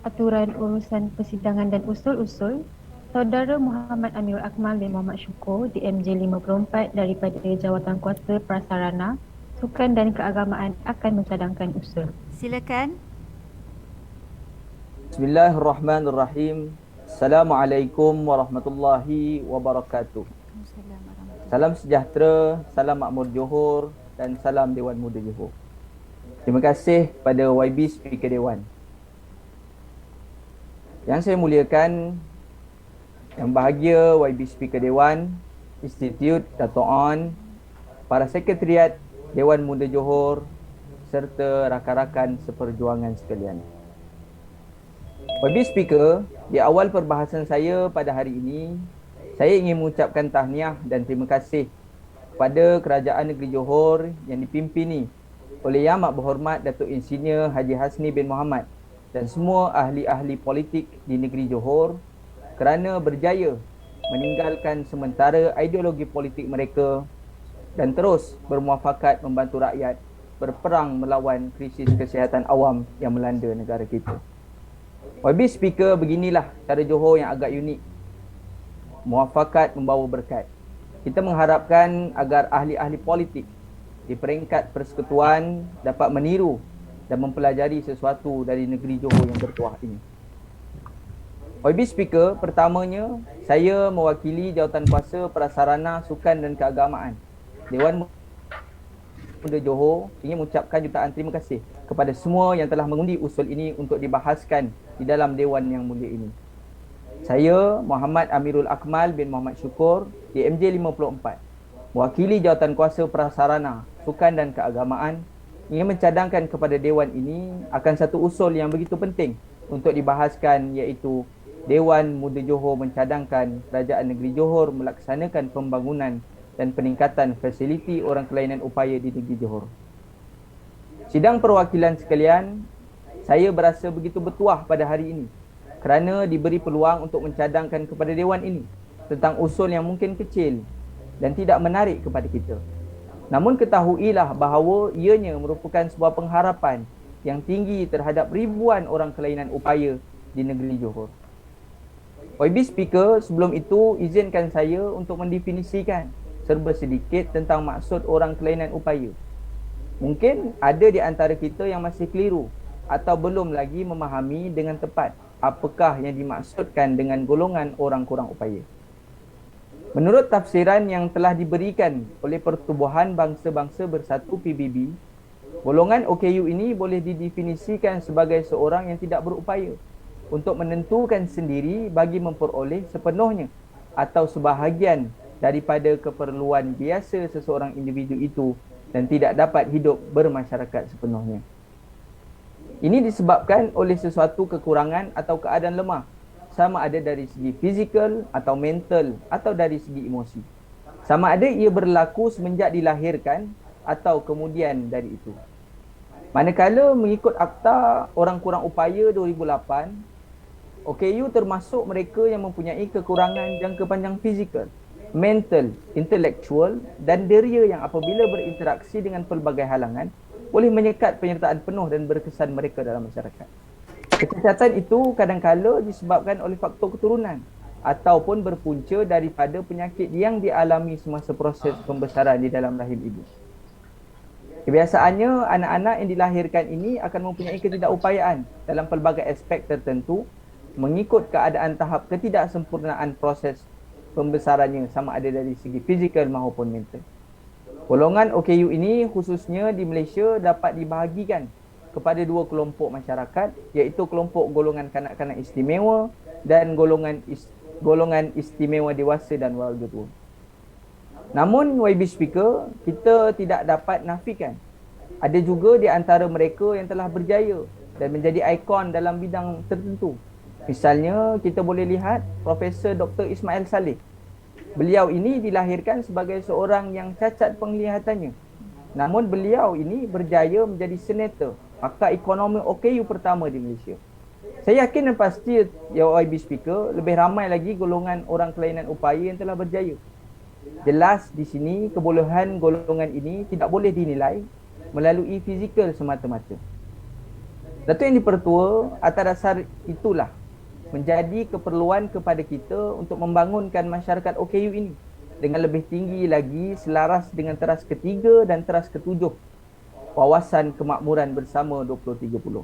aturan urusan persidangan dan usul-usul, Saudara Muhammad Amirul Akmal bin Muhammad Syukur DMJ 54 daripada Jawatankuasa Prasarana Sukan dan Keagamaan akan mencadangkan usul. Silakan. Bismillahirrahmanirrahim. Assalamualaikum warahmatullahi wabarakatuh. Waalaikumsalam warahmatullahi. Salam sejahtera, salam makmur Johor dan salam Dewan Muda Johor. Terima kasih pada YB Speaker Dewan. Yang saya muliakan, yang bahagia YB Speaker Dewan, Institut Dato' On, para Sekretariat Dewan Muda Johor serta rakan-rakan seperjuangan sekalian. YB Speaker, di awal perbahasan saya pada hari ini, saya ingin mengucapkan tahniah dan terima kasih kepada Kerajaan Negeri Johor yang dipimpini oleh Yang Amat Berhormat Datuk Insinyur Haji Hasni bin Mohamad dan semua ahli-ahli politik di negeri Johor kerana berjaya meninggalkan sementara ideologi politik mereka dan terus bermuafakat membantu rakyat berperang melawan krisis kesihatan awam yang melanda negara kita. YB Speaker, beginilah cara Johor yang agak unik. Muafakat membawa berkat. Kita mengharapkan agar ahli-ahli politik di peringkat persekutuan dapat meniru dan mempelajari sesuatu dari negeri Johor yang bertuah ini. YB Speaker, pertamanya saya mewakili Jawatankuasa Prasarana Sukan dan Keagamaan Dewan Muda Johor ingin mengucapkan jutaan terima kasih kepada semua yang telah mengundi usul ini untuk dibahaskan di dalam Dewan yang mulia ini. Saya Muhammad Amirul Akmal bin Muhammad Syukur DMJ 54 mewakili Jawatankuasa Prasarana Sukan dan Keagamaan ingin mencadangkan kepada Dewan ini akan satu usul yang begitu penting untuk dibahaskan, iaitu Dewan Muda Johor mencadangkan Kerajaan Negeri Johor melaksanakan pembangunan dan peningkatan fasiliti orang kelainan upaya di negeri Johor. Sidang perwakilan sekalian, saya berasa begitu bertuah pada hari ini kerana diberi peluang untuk mencadangkan kepada Dewan ini tentang usul yang mungkin kecil dan tidak menarik kepada kita. Namun ketahuilah bahawa ianya merupakan sebuah pengharapan yang tinggi terhadap ribuan orang kelainan upaya di negeri Johor. YB Speaker, sebelum itu izinkan saya untuk mendefinisikan serba sedikit tentang maksud orang kelainan upaya. Mungkin ada di antara kita yang masih keliru atau belum lagi memahami dengan tepat apakah yang dimaksudkan dengan golongan orang kurang upaya. Menurut tafsiran yang telah diberikan oleh Pertubuhan Bangsa-Bangsa Bersatu PBB, golongan OKU ini boleh didefinisikan sebagai seorang yang tidak berupaya untuk menentukan sendiri bagi memperoleh sepenuhnya atau sebahagian daripada keperluan biasa seseorang individu itu dan tidak dapat hidup bermasyarakat sepenuhnya. Ini disebabkan oleh sesuatu kekurangan atau keadaan lemah, sama ada dari segi fizikal atau mental atau dari segi emosi. Sama ada ia berlaku semenjak dilahirkan atau kemudian dari itu. Manakala mengikut Akta Orang Kurang Upaya 2008, OKU termasuk mereka yang mempunyai kekurangan jangka panjang fizikal, mental, intelektual dan deria yang apabila berinteraksi dengan pelbagai halangan boleh menyekat penyertaan penuh dan berkesan mereka dalam masyarakat. Kecacatan itu kadang-kala disebabkan oleh faktor keturunan ataupun berpunca daripada penyakit yang dialami semasa proses pembesaran di dalam rahim ibu. Kebiasaannya, anak-anak yang dilahirkan ini akan mempunyai ketidakupayaan dalam pelbagai aspek tertentu mengikut keadaan tahap ketidaksempurnaan proses pembesarannya, sama ada dari segi fizikal maupun mental. Golongan OKU ini khususnya di Malaysia dapat dibahagikan kepada dua kelompok masyarakat, iaitu kelompok golongan kanak-kanak istimewa dan golongan istimewa dewasa dan warga tua. Namun YB Speaker, kita tidak dapat nafikan ada juga di antara mereka yang telah berjaya dan menjadi ikon dalam bidang tertentu. Misalnya, kita boleh lihat Profesor Dr. Ismail Saleh. Beliau ini dilahirkan sebagai seorang yang cacat penglihatannya. Namun beliau ini berjaya menjadi senator pakar ekonomi OKU pertama di Malaysia. Saya yakin dan pasti, ya YB Speaker, lebih ramai lagi golongan orang kelainan upaya yang telah berjaya. Jelas di sini kebolehan golongan ini tidak boleh dinilai melalui fizikal semata-mata, Datuk Yang Dipertua, atas dasar itulah menjadi keperluan kepada kita untuk membangunkan masyarakat OKU ini dengan lebih tinggi lagi selaras dengan teras ketiga dan teras ketujuh Wawasan Kemakmuran Bersama 2030.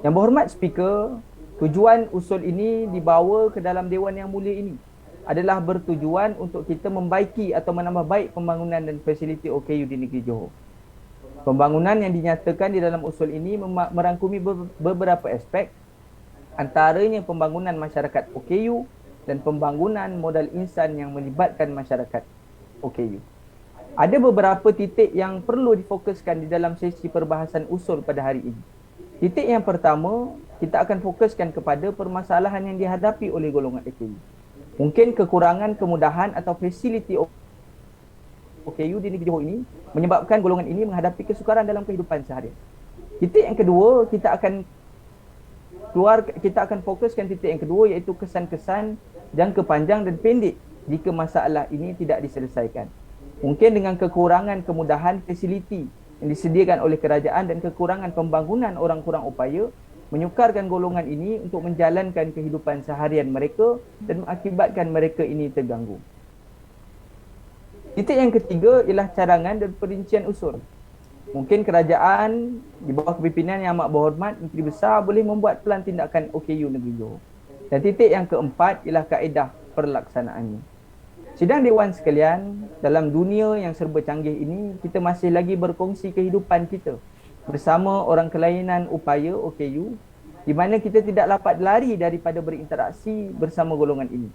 Yang berhormat Speaker, tujuan usul ini dibawa ke dalam Dewan Yang Mulia ini adalah bertujuan untuk kita membaiki atau menambah baik pembangunan dan fasiliti OKU di negeri Johor. Pembangunan yang dinyatakan di dalam usul ini merangkumi beberapa aspek, antaranya pembangunan masyarakat OKU dan pembangunan modal insan yang melibatkan masyarakat OKU. Ada beberapa titik yang perlu difokuskan di dalam sesi perbahasan usul pada hari ini. Titik yang pertama, kita akan fokuskan kepada permasalahan yang dihadapi oleh golongan OKU. Mungkin kekurangan kemudahan atau fasiliti OKU di negeri Johor ini menyebabkan golongan ini menghadapi kesukaran dalam kehidupan seharian. Titik yang kedua, kita akan fokuskan titik yang kedua, iaitu kesan-kesan jangka panjang dan pendek jika masalah ini tidak diselesaikan. Mungkin dengan kekurangan kemudahan fasiliti yang disediakan oleh kerajaan dan kekurangan pembangunan orang kurang upaya menyukarkan golongan ini untuk menjalankan kehidupan seharian mereka dan mengakibatkan mereka ini terganggu. Titik yang ketiga ialah cadangan dan perincian usul. Mungkin kerajaan di bawah kepimpinan Yang Amat Berhormat Menteri Besar boleh membuat pelan tindakan OKU negeri Johor. Dan titik yang keempat ialah kaedah perlaksanaannya. Sidang Dewan sekalian, dalam dunia yang serba canggih ini, kita masih lagi berkongsi kehidupan kita bersama orang kelainan upaya OKU, di mana kita tidak dapat lari daripada berinteraksi bersama golongan ini,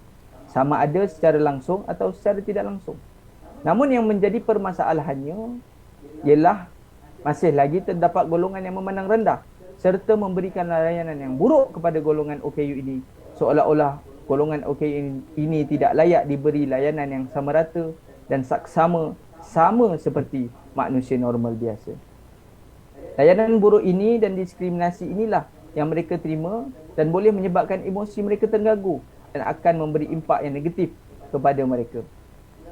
sama ada secara langsung atau secara tidak langsung. Namun yang menjadi permasalahannya ialah masih lagi terdapat golongan yang memandang rendah serta memberikan layanan yang buruk kepada golongan OKU ini, seolah-olah golongan OKU ini tidak layak diberi layanan yang sama rata dan saksama sama seperti manusia normal biasa. Layanan buruk ini dan diskriminasi inilah yang mereka terima dan boleh menyebabkan emosi mereka terganggu dan akan memberi impak yang negatif kepada mereka.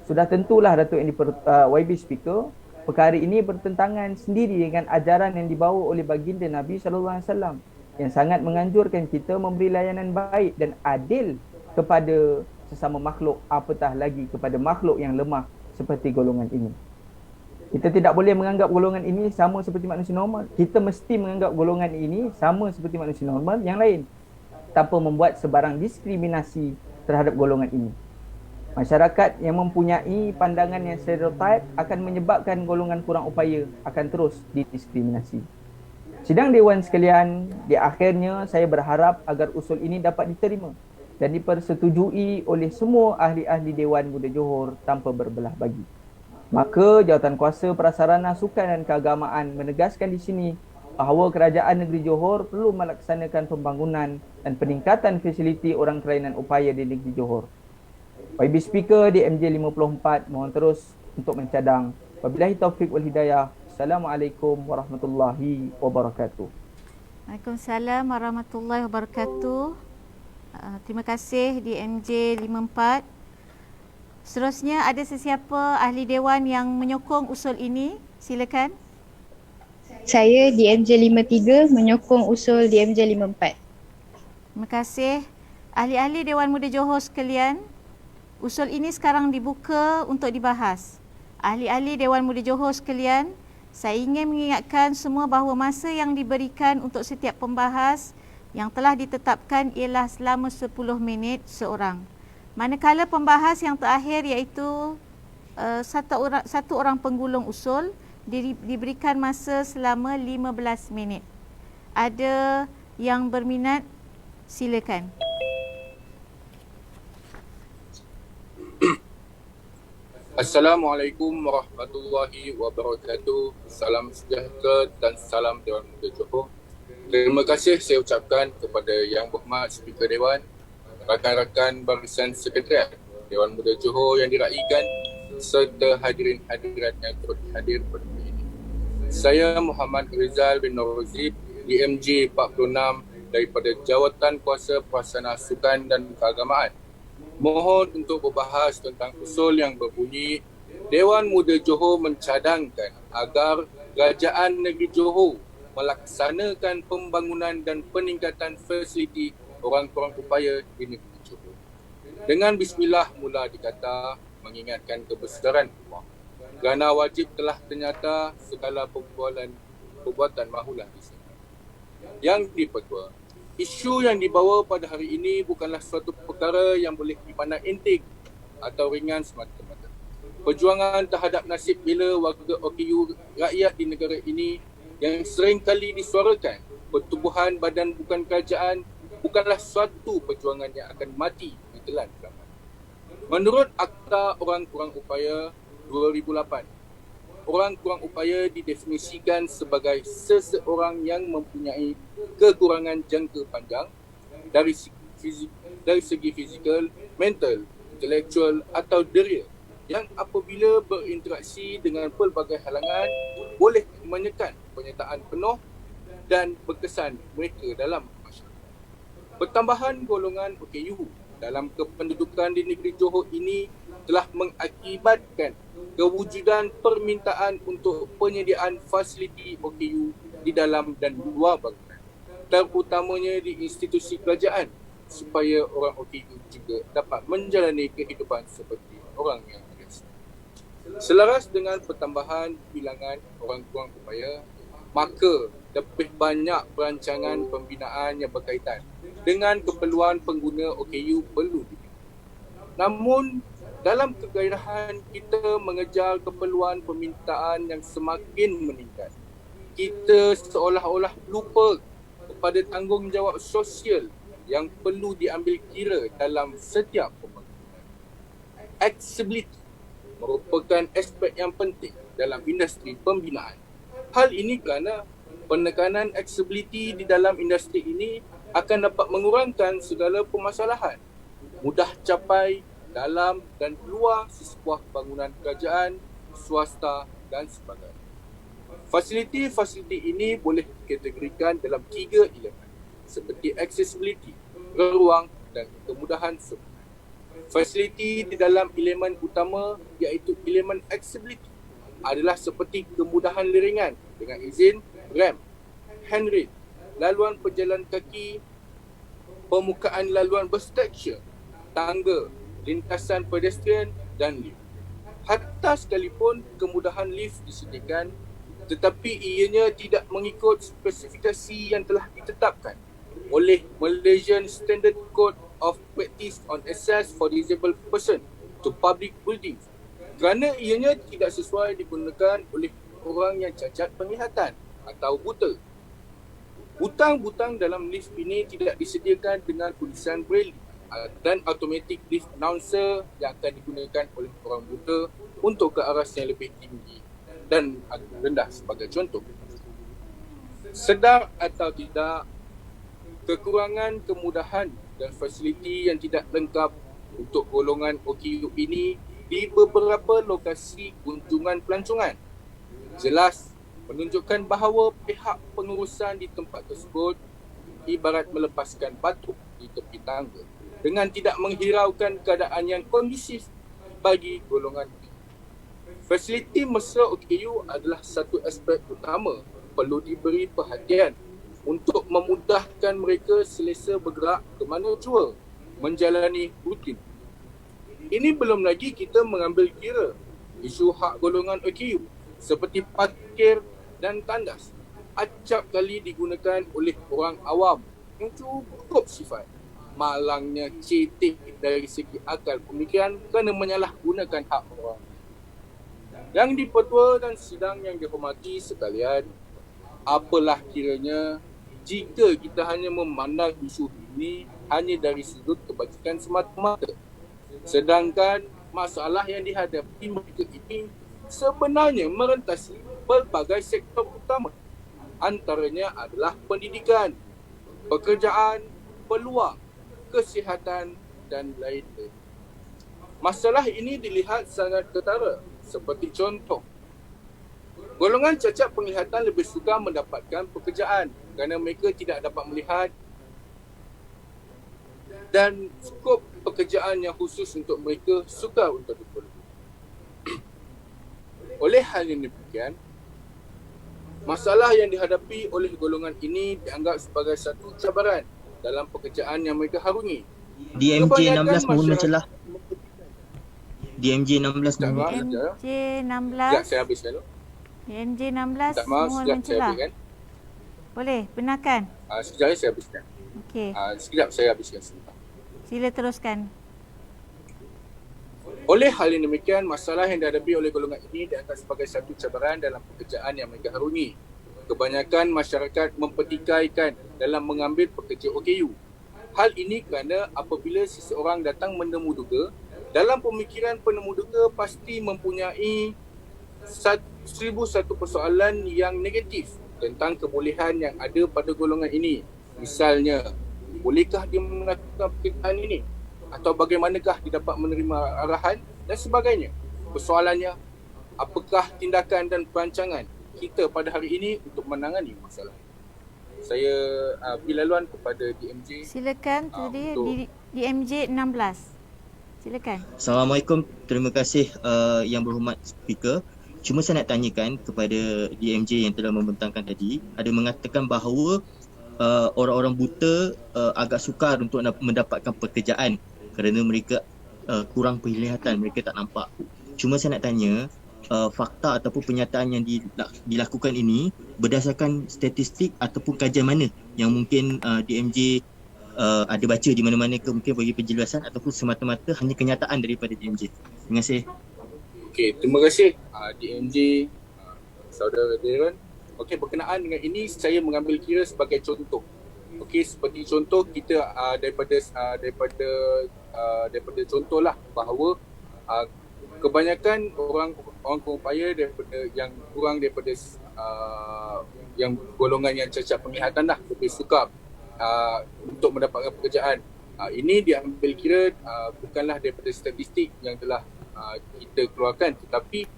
Sudah tentulah Datuk YB Speaker, perkara ini bertentangan sendiri dengan ajaran yang dibawa oleh baginda Nabi SAW yang sangat menganjurkan kita memberi layanan baik dan adil kepada sesama makhluk, apatah lagi kepada makhluk yang lemah seperti golongan ini. Kita tidak boleh menganggap golongan ini sama seperti manusia normal. Kita mesti menganggap golongan ini sama seperti manusia normal yang lain tanpa membuat sebarang diskriminasi terhadap golongan ini. Masyarakat yang mempunyai pandangan yang stereotip akan menyebabkan golongan kurang upaya akan terus didiskriminasi. Sidang Dewan sekalian, di akhirnya saya berharap agar usul ini dapat diterima dan dipersetujui oleh semua ahli-ahli Dewan Muda Johor tanpa berbelah bagi. Maka Jawatankuasa Prasarana Sukan dan Keagamaan menegaskan di sini bahawa Kerajaan Negeri Johor perlu melaksanakan pembangunan dan peningkatan fasiliti orang kelainan upaya di negeri Johor. YB Speaker DMJ 54 mohon terus untuk mencadang. Wabillahi taufiq wal hidayah. Assalamualaikum warahmatullahi wabarakatuh. Waalaikumsalam warahmatullahi wabarakatuh. Terima kasih DMJ 54. Seterusnya ada sesiapa ahli dewan yang menyokong usul ini? Silakan. Saya DMJ 53 menyokong usul DMJ 54. Terima kasih. Ahli-ahli Dewan Muda Johor sekalian, usul ini sekarang dibuka untuk dibahas. Ahli-ahli Dewan Muda Johor sekalian, saya ingin mengingatkan semua bahawa masa yang diberikan untuk setiap pembahas yang telah ditetapkan ialah selama 10 minit seorang. Manakala pembahas yang terakhir iaitu satu orang penggulung usul diberikan masa selama 15 minit. Ada yang berminat? Silakan. Assalamualaikum warahmatullahi wabarakatuh. Salam sejahtera dan salam Dewan Muda Johor. Terima kasih saya ucapkan kepada Yang Berhormat Speaker Dewan, rakan-rakan barisan Sekretariat Dewan Muda Johor yang diraikan serta hadirin-hadirat yang turut hadir pada hari ini. Saya Muhammad Rizal bin Norozib, DMJ 46 daripada Jawatankuasa Prasarana Sukan dan Keagamaan. Mohon untuk berbahas tentang usul yang berbunyi Dewan Muda Johor mencadangkan agar Kerajaan Negeri Johor melaksanakan pembangunan dan peningkatan fasiliti orang-orang upaya di negeri Johor. Dengan bismillah mula dikata mengingatkan kebesaran Allah. Kerana wajib telah ternyata segala perbuatan mahulah di sini. Yang dipertua, isu yang dibawa pada hari ini bukanlah suatu perkara yang boleh dipandang enteng atau ringan semata-mata. Perjuangan terhadap nasib bila warga OKU rakyat di negara ini yang sering kali disuarakan pertubuhan badan bukan kerajaan bukanlah suatu perjuangan yang akan mati ditelan zaman. Menurut Akta Orang Kurang Upaya 2008, orang kurang upaya didefinisikan sebagai seseorang yang mempunyai kekurangan jangka panjang dari segi fizikal, mental, intelektual atau deria yang apabila berinteraksi dengan pelbagai halangan boleh menyekat penyertaan penuh dan berkesan mereka dalam masyarakat. Pertambahan golongan OKU dalam kependudukan di negeri Johor ini telah mengakibatkan kewujudan permintaan untuk penyediaan fasiliti OKU di dalam dan luar bangunan, terutamanya di institusi kerajaan, supaya orang OKU juga dapat menjalani kehidupan seperti orang yang biasa. Selaras dengan pertambahan bilangan orang kurang upaya, maka lebih banyak perancangan pembinaan yang berkaitan dengan keperluan pengguna OKU perlu dibuat. Namun, dalam kegairahan kita mengejar keperluan permintaan yang semakin meningkat, kita seolah-olah lupa kepada tanggungjawab sosial yang perlu diambil kira dalam setiap pembangunan. Accessibility merupakan aspek yang penting dalam industri pembinaan. Hal ini kerana penekanan accessibility di dalam industri ini akan dapat mengurangkan segala permasalahan, mudah capai dalam dan luar sesebuah bangunan kerajaan, swasta dan sebagainya. Fasiliti-fasiliti ini boleh dikategorikan dalam 3 elemen seperti accessibility, ruang dan kemudahan semuanya. Fasiliti di dalam elemen utama iaitu elemen accessibility adalah seperti kemudahan liringan dengan izin, ramp, handrail, laluan pejalan kaki, permukaan laluan bertekstur, tangga, lintasan pedestrian dan lift. Hatta sekalipun kemudahan lift disediakan, tetapi ianya tidak mengikut spesifikasi yang telah ditetapkan oleh Malaysian Standard Code of Practice on Access for Disabled Person to Public Buildings, kerana ianya tidak sesuai digunakan oleh orang yang cacat penglihatan atau buta. Butang-butang dalam lift ini tidak disediakan dengan tulisan braille dan automatic lift announcer yang akan digunakan oleh orang buta untuk ke aras yang lebih tinggi dan rendah sebagai contoh. Sedar atau tidak, kekurangan kemudahan dan fasiliti yang tidak lengkap untuk golongan OKU ini di beberapa lokasi kunjungan pelancongan jelas menunjukkan bahawa pihak pengurusan di tempat tersebut ibarat melepaskan batu di tepi tangga dengan tidak menghiraukan keadaan yang kondusif bagi golongan ini. Fasiliti mesra OKU adalah satu aspek utama perlu diberi perhatian untuk memudahkan mereka selesa bergerak ke mana jua menjalani rutin. Ini belum lagi kita mengambil kira isu hak golongan OKU seperti parkir dan tandas acap kali digunakan oleh orang awam yang cukup sifat malangnya cetek dari segi akal pemikiran kerana menyalahgunakan hak orang. Yang dipertua dan sidang yang dihormati sekalian, apalah kiranya jika kita hanya memandang isu ini hanya dari sudut kebajikan semata-mata, sedangkan masalah yang dihadapi mereka ini sebenarnya merentasi pelbagai sektor utama. Antaranya adalah pendidikan, pekerjaan, peluang, kesihatan dan lain-lain. Masalah ini dilihat sangat ketara. Seperti contoh, golongan cacat penglihatan lebih suka mendapatkan pekerjaan kerana mereka tidak dapat melihat dan skop pekerjaan yang khusus untuk mereka sukar untuk diperlukan. Oleh hal yang demikian, Masalah yang dihadapi oleh golongan ini dianggap sebagai satu cabaran dalam pekerjaan yang mereka harungi. DMJ Kebanyakan 16 mohon masyarakat- mencelah. DMJ 16 Tak mohon maaf, mencelah. sekejap. DMJ Sekejap, 16. saya habiskan dulu. DMJ 16 Tak maaf, mohon sekejap saya mencelah. habiskan. Boleh, benarkan. Sekejap saya habiskan. Okey, Sekejap saya habiskan sebentar. sila teruskan. Oleh hal yang demikian, masalah yang dihadapi oleh golongan ini dianggap sebagai satu cabaran dalam pekerjaan yang mereka harungi. Kebanyakan masyarakat mempertikaikan dalam mengambil pekerja OKU. Hal ini kerana apabila seseorang datang menemu duga, dalam pemikiran penemu duga pasti mempunyai 1001 persoalan yang negatif tentang kebolehan yang ada pada golongan ini. Misalnya, bolehkah dia melakukan pekerjaan ini? Atau bagaimanakah dia dapat menerima arahan dan sebagainya. Persoalannya, apakah tindakan dan perancangan kita pada hari ini untuk menangani masalah? Saya beri laluan kepada DMJ. Silakan tadi untuk- DMJ 16. Silakan. Assalamualaikum. Terima kasih yang berhormat speaker. Cuma saya nak tanyakan kepada DMJ yang telah membentangkan tadi, ada mengatakan bahawa orang-orang buta agak sukar untuk mendapatkan pekerjaan kerana mereka kurang penglihatan, mereka tak nampak. Cuma saya nak tanya, fakta ataupun penyataan yang dilakukan ini berdasarkan statistik ataupun kajian mana yang mungkin DMJ ada baca di mana-mana ke, mungkin bagi penjelasan ataupun semata-mata hanya kenyataan daripada DMJ. Terima kasih. Okey, terima kasih DMJ, saudara Darren. Okey, berkenaan dengan ini saya mengambil kira sebagai contoh. Okey, seperti contoh kita daripada contohlah bahawa kebanyakan orang upaya daripada yang kurang daripada yang golongan yang cacat penglihatan dah lebih sukar untuk mendapatkan pekerjaan. Ini diambil kira bukanlah daripada statistik yang telah kita keluarkan, tetapi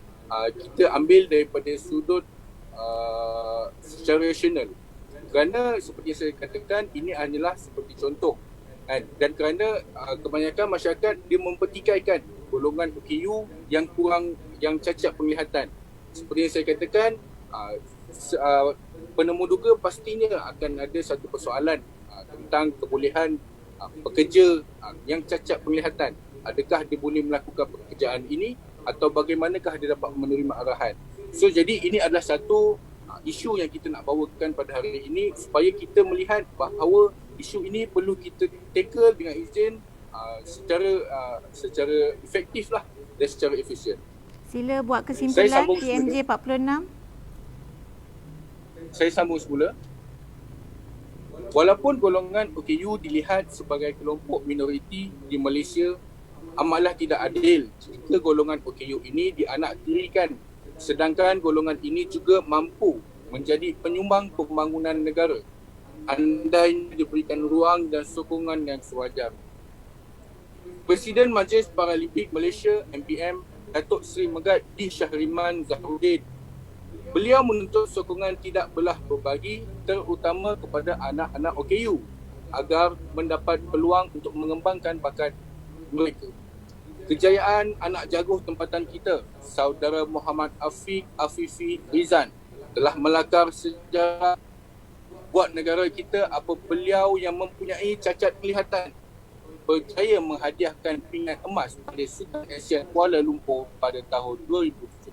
kita ambil daripada sudut secara rasional. Kerana seperti yang saya katakan, ini hanyalah seperti contoh. Dan kerana kebanyakan masyarakat dia mempertikaikan golongan OKU yang kurang, yang cacat penglihatan. Seperti yang saya katakan, penemu duga pastinya akan ada satu persoalan tentang kebolehan pekerja yang cacat penglihatan. Adakah dia boleh melakukan pekerjaan ini atau bagaimanakah dia dapat menerima arahan. So jadi ini adalah satu isu yang kita nak bawakan pada hari ini supaya kita melihat bahawa isu ini perlu kita tackle dengan izin secara efektif lah dan secara efisien. Sila buat Saya kesimpulan sambung DMJ 46. Saya sambung semula. Walaupun golongan OKU dilihat sebagai kelompok minoriti di Malaysia, amatlah tidak adil jika golongan OKU ini dianaktirikan, sedangkan golongan ini juga mampu menjadi penyumbang pembangunan negara andainya diberikan ruang dan sokongan yang sewajarnya. Presiden Majlis Paralimpik Malaysia MPM Datuk Seri Megat D. Syahriman Zahruddin, beliau menuntut sokongan tidak belah berbagi terutama kepada anak-anak OKU agar mendapat peluang untuk mengembangkan bakat mereka. Kejayaan anak jaguh tempatan kita, Saudara Muhammad Afifi Rizan, telah melakar sejarah buat negara kita apa beliau yang mempunyai cacat penglihatan berjaya menghadiahkan pingat emas pada Sukan Asian Kuala Lumpur pada tahun 2017.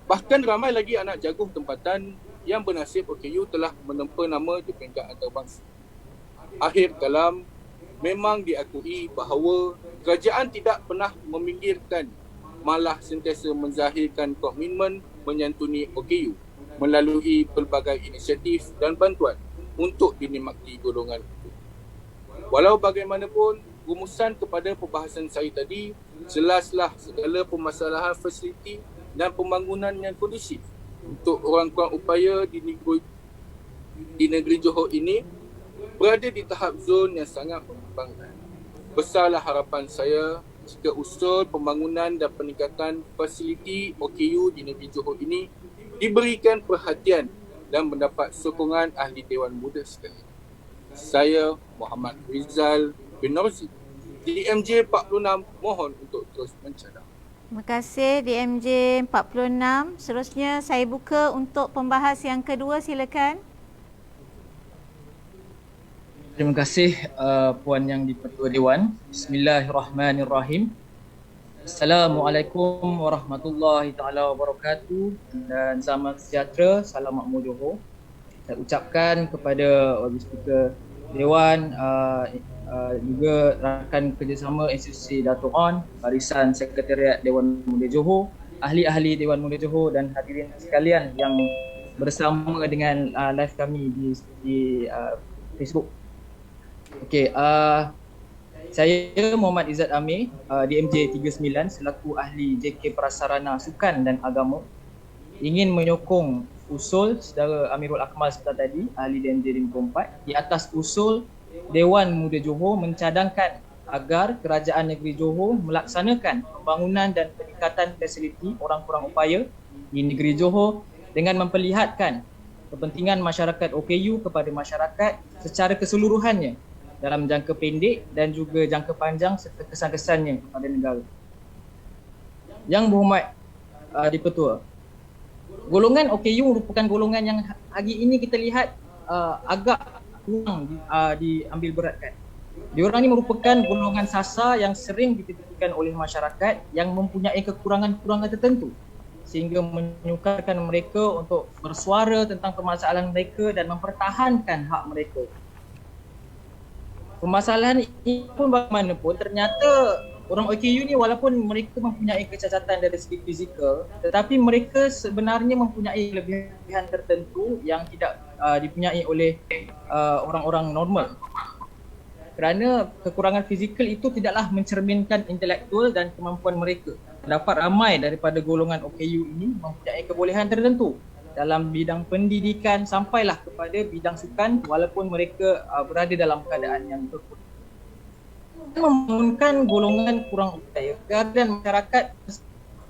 Bahkan ramai lagi anak jaguh tempatan yang bernasib OKU telah menempa nama di peringkat antarabangsa. Akhir kalam, memang diakui bahawa kerajaan tidak pernah meminggirkan, malah sentiasa menzahirkan komitmen menyantuni OKU melalui pelbagai inisiatif dan bantuan untuk dinikmati golongan itu. Walau bagaimanapun, rumusan kepada perbahasan saya tadi, jelaslah segala permasalahan fasiliti dan pembangunan yang kondusif untuk orang kurang upaya di negeri Johor ini berada di tahap zon yang sangat mengembangkan. Besarlah harapan saya jika usul pembangunan dan peningkatan fasiliti OKU di negeri Johor ini diberikan perhatian dan mendapat sokongan ahli Dewan Muda sekalian. Saya Muhammad Rizal bin Norzi, DMJ 46, mohon untuk terus mencadang. Terima kasih DMJ 46. Seterusnya saya buka untuk pembahas yang kedua, silakan. Terima kasih Puan Yang di-Pertua Dewan. Bismillahirrahmanirrahim. Assalamualaikum warahmatullahi taala wabarakatuh dan selamat sejahtera, salam makmur Johor. Saya ucapkan kepada Wakil Speaker Dewan, juga rakan kerjasama institusi Dato' On, Barisan Sekretariat Dewan Muda Johor, ahli-ahli Dewan Muda Johor dan hadirin sekalian yang bersama dengan live kami di Facebook. Okey, saya Muhammad Izzat Amir, DMJ 39 selaku ahli JK Prasarana Sukan dan Agama ingin menyokong usul saudara Amirul Akmal sebentar tadi, ahli DMJ 54, di atas usul Dewan Muda Johor mencadangkan agar Kerajaan Negeri Johor melaksanakan pembangunan dan peningkatan fasiliti orang kurang upaya di negeri Johor dengan memperlihatkan kepentingan masyarakat OKU kepada masyarakat secara keseluruhannya dalam jangka pendek dan juga jangka panjang serta kesan-kesannya kepada negara. Yang berhormat di-Pertua, golongan OKU merupakan golongan yang hari ini kita lihat agak kurang diambil beratkan. Diorang ini merupakan golongan sasar yang sering dikritikkan oleh masyarakat yang mempunyai kekurangan-kekurangan tertentu sehingga menyukarkan mereka untuk bersuara tentang permasalahan mereka dan mempertahankan hak mereka. Permasalahan ini pun bagaimanapun ternyata orang OKU ni walaupun mereka mempunyai kecacatan dari segi fizikal, tetapi mereka sebenarnya mempunyai kelebihan tertentu yang tidak dipunyai oleh orang-orang normal. Kerana kekurangan fizikal itu tidaklah mencerminkan intelektual dan kemampuan mereka. Terdapat ramai daripada golongan OKU ini mempunyai kebolehan tertentu dalam bidang pendidikan sampailah kepada bidang sukan walaupun mereka berada dalam keadaan yang terpuruk. Membangunkan golongan kurang upaya dan masyarakat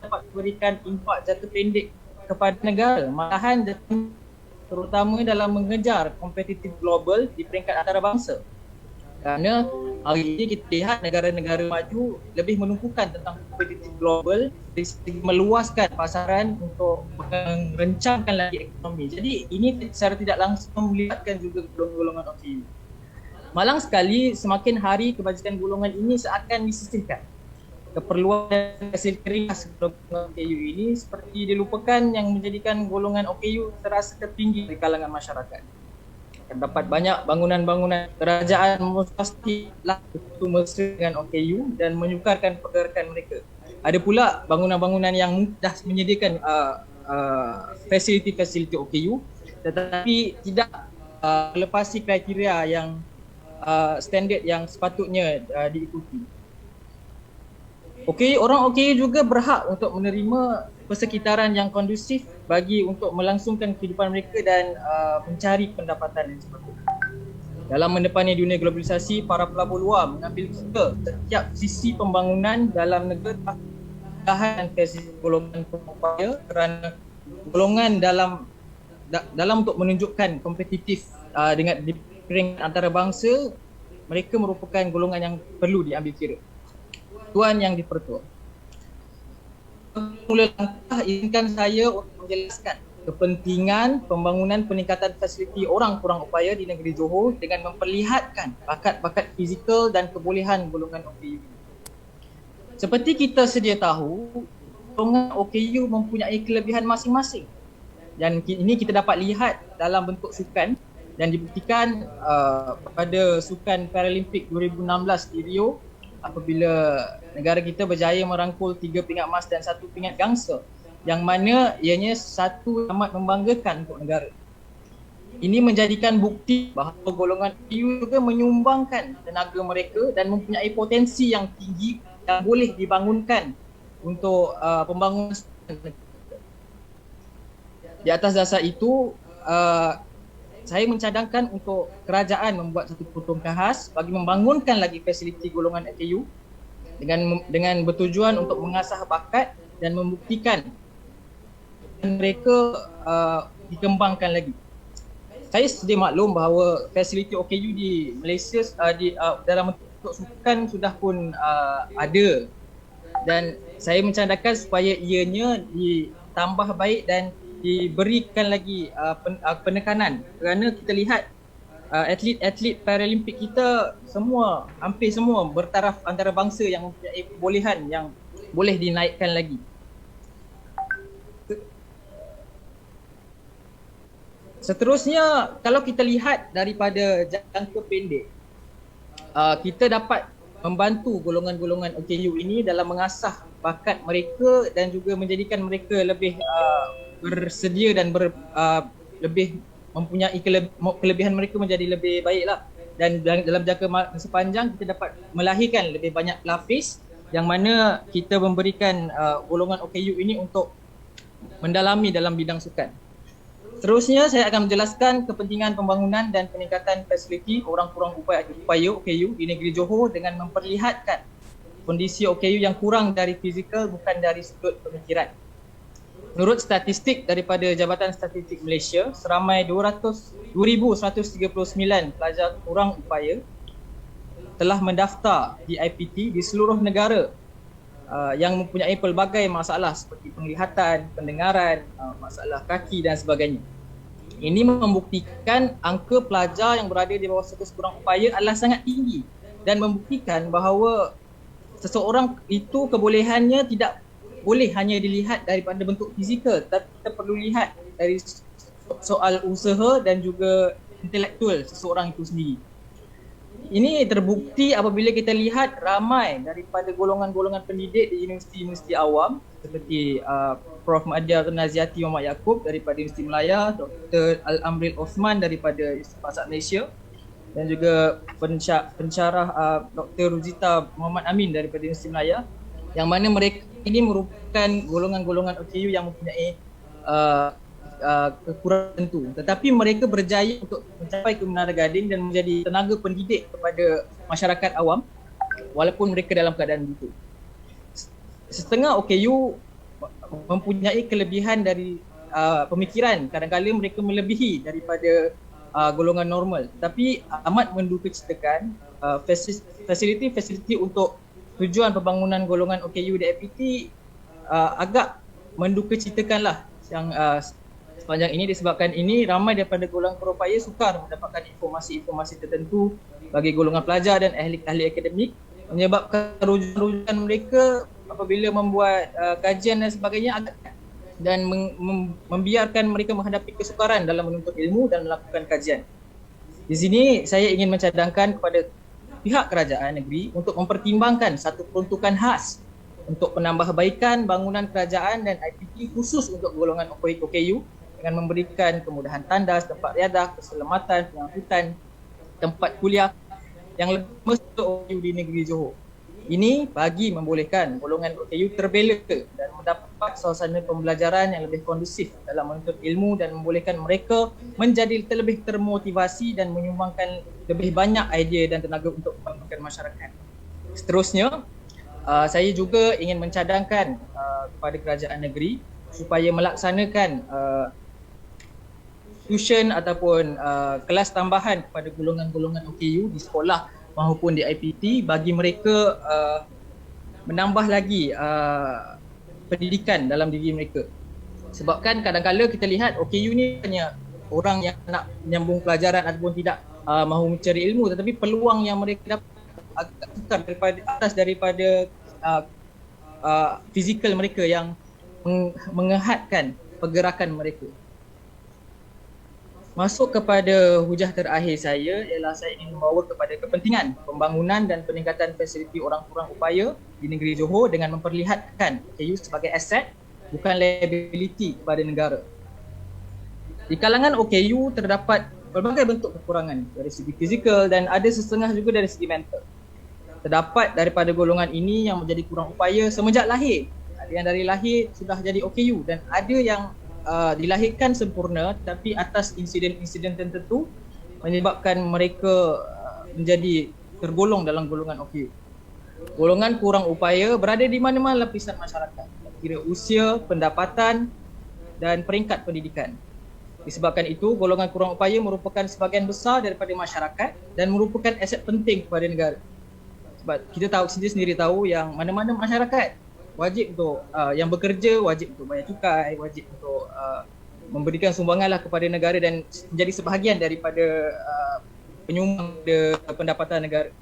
dapat memberikan impak jangka pendek kepada negara, malahan terutama dalam mengejar kompetitif global di peringkat antarabangsa. Kerana hari ini kita lihat negara-negara maju lebih menumpukan tentang kompetitif global dari segi meluaskan pasaran untuk merencangkan lagi ekonomi. Jadi ini secara tidak langsung melibatkan juga golongan OKU. Malang sekali semakin hari kebajikan golongan ini seakan disisihkan. Keperluan dan hasil keras golongan OKU ini seperti dilupakan yang menjadikan golongan OKU terasa tertinggi di kalangan masyarakat. Terdapat banyak bangunan-bangunan kerajaan pastilah betul mesra dengan OKU dan menyukarkan pergerakan mereka. Ada pula bangunan-bangunan yang mudah menyediakan fasiliti-fasiliti OKU tetapi tidak melepasi kriteria yang standard yang sepatutnya diikuti. Orang OKU juga berhak untuk menerima persekitaran yang kondusif bagi untuk melangsungkan kehidupan mereka dan mencari pendapatan yang sepatutnya. Dalam mendepani dunia globalisasi, para pelabur luar mengambil kira setiap sisi pembangunan dalam negara dan fasiliti golongan upaya kerana golongan dalam untuk menunjukkan kompetitif dengan di peringkat antarabangsa, mereka merupakan golongan yang perlu diambil kira. Tuan Yang di-Pertua, mula langkah izinkan saya untuk menjelaskan kepentingan pembangunan peningkatan fasiliti orang kurang upaya di negeri Johor dengan memperlihatkan bakat-bakat fizikal dan kebolehan golongan OKU. Seperti kita sedia tahu, golongan OKU mempunyai kelebihan masing-masing dan ini kita dapat lihat dalam bentuk sukan dan dibuktikan pada Sukan Paralimpik 2016 di Rio apabila negara kita berjaya merangkul 3 pingat emas dan 1 pingat gangsa yang mana ianya satu amat membanggakan untuk negara. Ini menjadikan bukti bahawa golongan OKU juga menyumbangkan tenaga mereka dan mempunyai potensi yang tinggi yang boleh dibangunkan untuk pembangunan. Di atas dasar itu, saya mencadangkan untuk kerajaan membuat satu peruntukan khas bagi membangunkan lagi fasiliti golongan OKU dengan bertujuan untuk mengasah bakat dan membuktikan mereka dikembangkan lagi. Saya sedia maklum bahawa fasiliti OKU di Malaysia dalam bentuk sukan sudah pun ada dan saya mencadangkan supaya ianya ditambah baik dan diberikan lagi penekanan, kerana kita lihat atlet-atlet Paralimpik kita semua, hampir semua bertaraf antarabangsa yang mempunyai kebolehan yang boleh dinaikkan lagi. Seterusnya, kalau kita lihat daripada jangka pendek, kita dapat membantu golongan-golongan OKU ini dalam mengasah bakat mereka dan juga menjadikan mereka lebih bersedia dan lebih mempunyai kelebihan mereka menjadi lebih baiklah. Dan dalam jangka masa panjang kita dapat melahirkan lebih banyak pelapis yang mana kita memberikan golongan OKU ini untuk mendalami dalam bidang sukan. Seterusnya saya akan menjelaskan kepentingan pembangunan dan peningkatan fasiliti orang-orang upaya OKU di negeri Johor dengan memperlihatkan kondisi OKU yang kurang dari fizikal bukan dari sudut pemikiran. Menurut statistik daripada Jabatan Statistik Malaysia, seramai 2,139 pelajar kurang upaya telah mendaftar di IPT di seluruh negara yang mempunyai pelbagai masalah seperti penglihatan, pendengaran, masalah kaki dan sebagainya. Ini membuktikan angka pelajar yang berada di bawah status kurang upaya adalah sangat tinggi dan membuktikan bahawa seseorang itu kebolehannya tidak boleh hanya dilihat daripada bentuk fizikal, tapi kita perlu lihat dari soal usaha dan juga intelektual seseorang itu sendiri. Ini terbukti apabila kita lihat ramai daripada golongan-golongan pendidik di universiti-universiti awam seperti Prof. Mahathir Naziati Muhammad Yaakob daripada Universiti Melaya, Dr. Al-Amril Osman daripada Universiti Pasar Malaysia dan juga pensyarah Dr. Ruzita Muhammad Amin daripada Universiti Melaya, yang mana mereka ini merupakan golongan-golongan OKU yang mempunyai kekurangan tentu, tetapi mereka berjaya untuk mencapai ke Menara Gading dan menjadi tenaga pendidik kepada masyarakat awam walaupun mereka dalam keadaan begitu. Setengah OKU mempunyai kelebihan dari pemikiran, kadang-kadang mereka melebihi daripada golongan normal, tapi amat mendukacitakan fasiliti-fasiliti untuk tujuan pembangunan golongan OKU di IPT agak mendukacitakanlah yang sepanjang ini. Disebabkan ini ramai daripada golongan upaya sukar mendapatkan informasi-informasi tertentu bagi golongan pelajar dan ahli-ahli akademik, menyebabkan rujukan mereka apabila membuat kajian dan sebagainya agak dan membiarkan mereka menghadapi kesukaran dalam menuntut ilmu dan melakukan kajian. Di sini saya ingin mencadangkan kepada pihak kerajaan negeri untuk mempertimbangkan satu peruntukan khas untuk penambahbaikan bangunan kerajaan dan IPT khusus untuk golongan OKU dengan memberikan kemudahan tandas, tempat riadah, keselamatan, pengangkutan, tempat kuliah yang lebih untuk OKU di negeri Johor. Ini bagi membolehkan golongan OKU terbela dan mendapat suasana pembelajaran yang lebih kondusif dalam menuntut ilmu dan membolehkan mereka menjadi terlebih termotivasi dan menyumbangkan lebih banyak idea dan tenaga untuk membangunkan masyarakat. Seterusnya, saya juga ingin mencadangkan kepada kerajaan negeri supaya melaksanakan tuition ataupun kelas tambahan kepada golongan-golongan OKU di sekolah maupun di IPT bagi mereka menambah lagi pendidikan dalam diri mereka. Sebabkan kadang-kadang kita lihat OKU ni hanya orang yang nak menyambung pelajaran ataupun tidak mahu mencari ilmu, tetapi peluang yang mereka dapat agak sukar daripada fizikal mereka yang mengehatkan pergerakan mereka. Masuk kepada hujah terakhir saya ialah saya ingin membawa kepada kepentingan pembangunan dan peningkatan fasiliti orang kurang upaya di negeri Johor dengan memperlihatkan OKU sebagai aset bukan liability kepada negara. Di kalangan OKU terdapat pelbagai bentuk kekurangan dari segi fizikal dan ada setengah juga dari segi mental. Terdapat daripada golongan ini yang menjadi kurang upaya semenjak lahir. Ada yang dari lahir sudah jadi OKU dan ada yang dilahirkan sempurna tapi atas insiden-insiden tertentu menyebabkan mereka menjadi tergolong dalam golongan OKU. Golongan kurang upaya berada di mana-mana lapisan masyarakat, kira usia, pendapatan dan peringkat pendidikan. Disebabkan itu, golongan kurang upaya merupakan sebahagian besar daripada masyarakat dan merupakan aset penting kepada negara. Sebab kita tahu sendiri tahu yang mana-mana masyarakat wajib untuk yang bekerja wajib untuk bayar cukai, wajib untuk memberikan sumbanganlah kepada negara dan menjadi sebahagian daripada penyumbang pendapatan negara.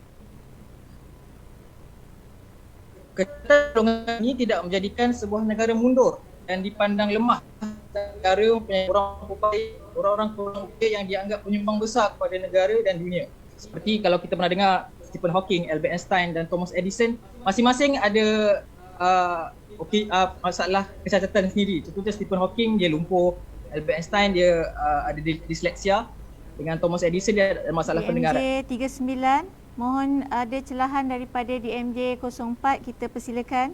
Ketentuan golongan ini tidak menjadikan sebuah negara mundur dan dipandang lemah negara orang-orang upaya yang dianggap penyumbang besar kepada negara dan dunia. Seperti kalau kita pernah dengar Stephen Hawking, Albert Einstein dan Thomas Edison, masing-masing ada masalah kecacatan sendiri. Contohnya Stephen Hawking dia lumpuh, Albert Einstein dia ada disleksia, dengan Thomas Edison dia ada masalah pendengaran. DMJ 39, mohon ada celahan daripada DMJ 04, kita persilakan.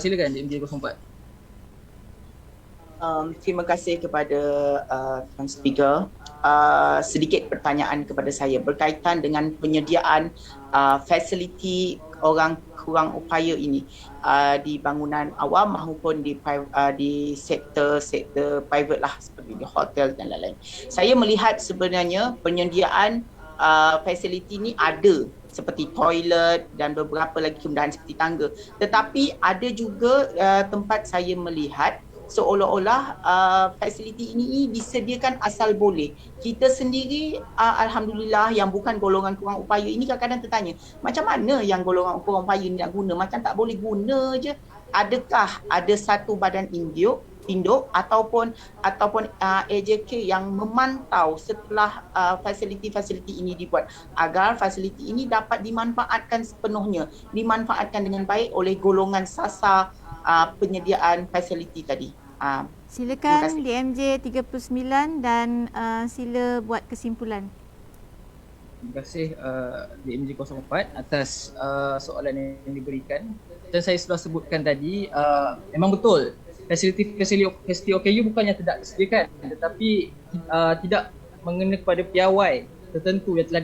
Silakan DMJ 04. Terima kasih kepada Tuan Speaker. Sedikit pertanyaan kepada saya berkaitan dengan penyediaan fasiliti orang kurang upaya ini di bangunan awam maupun di sektor private lah, seperti di hotel dan lain-lain. Saya melihat sebenarnya penyediaan fasiliti ini ada, seperti toilet dan beberapa lagi kemudahan seperti tangga. Tetapi ada juga tempat saya melihat seolah-olah fasiliti ini disediakan asal boleh. Kita sendiri alhamdulillah yang bukan golongan kurang upaya ini kadang-kadang tertanya, macam mana yang golongan kurang upaya ni nak guna, macam tak boleh guna je. Adakah ada satu badan induk ataupun AJK yang memantau setelah fasiliti-fasiliti ini dibuat agar fasiliti ini dapat dimanfaatkan sepenuhnya, dimanfaatkan dengan baik oleh golongan sasar penyediaan fasiliti tadi. Silakan DMJ 39 dan sila buat kesimpulan. Terima kasih DMJ 04 atas soalan yang diberikan. Dan saya sudah sebutkan tadi, memang betul fasiliti OKU bukannya tidak disediakan, tetapi tidak mengena kepada piawai tertentu yang telah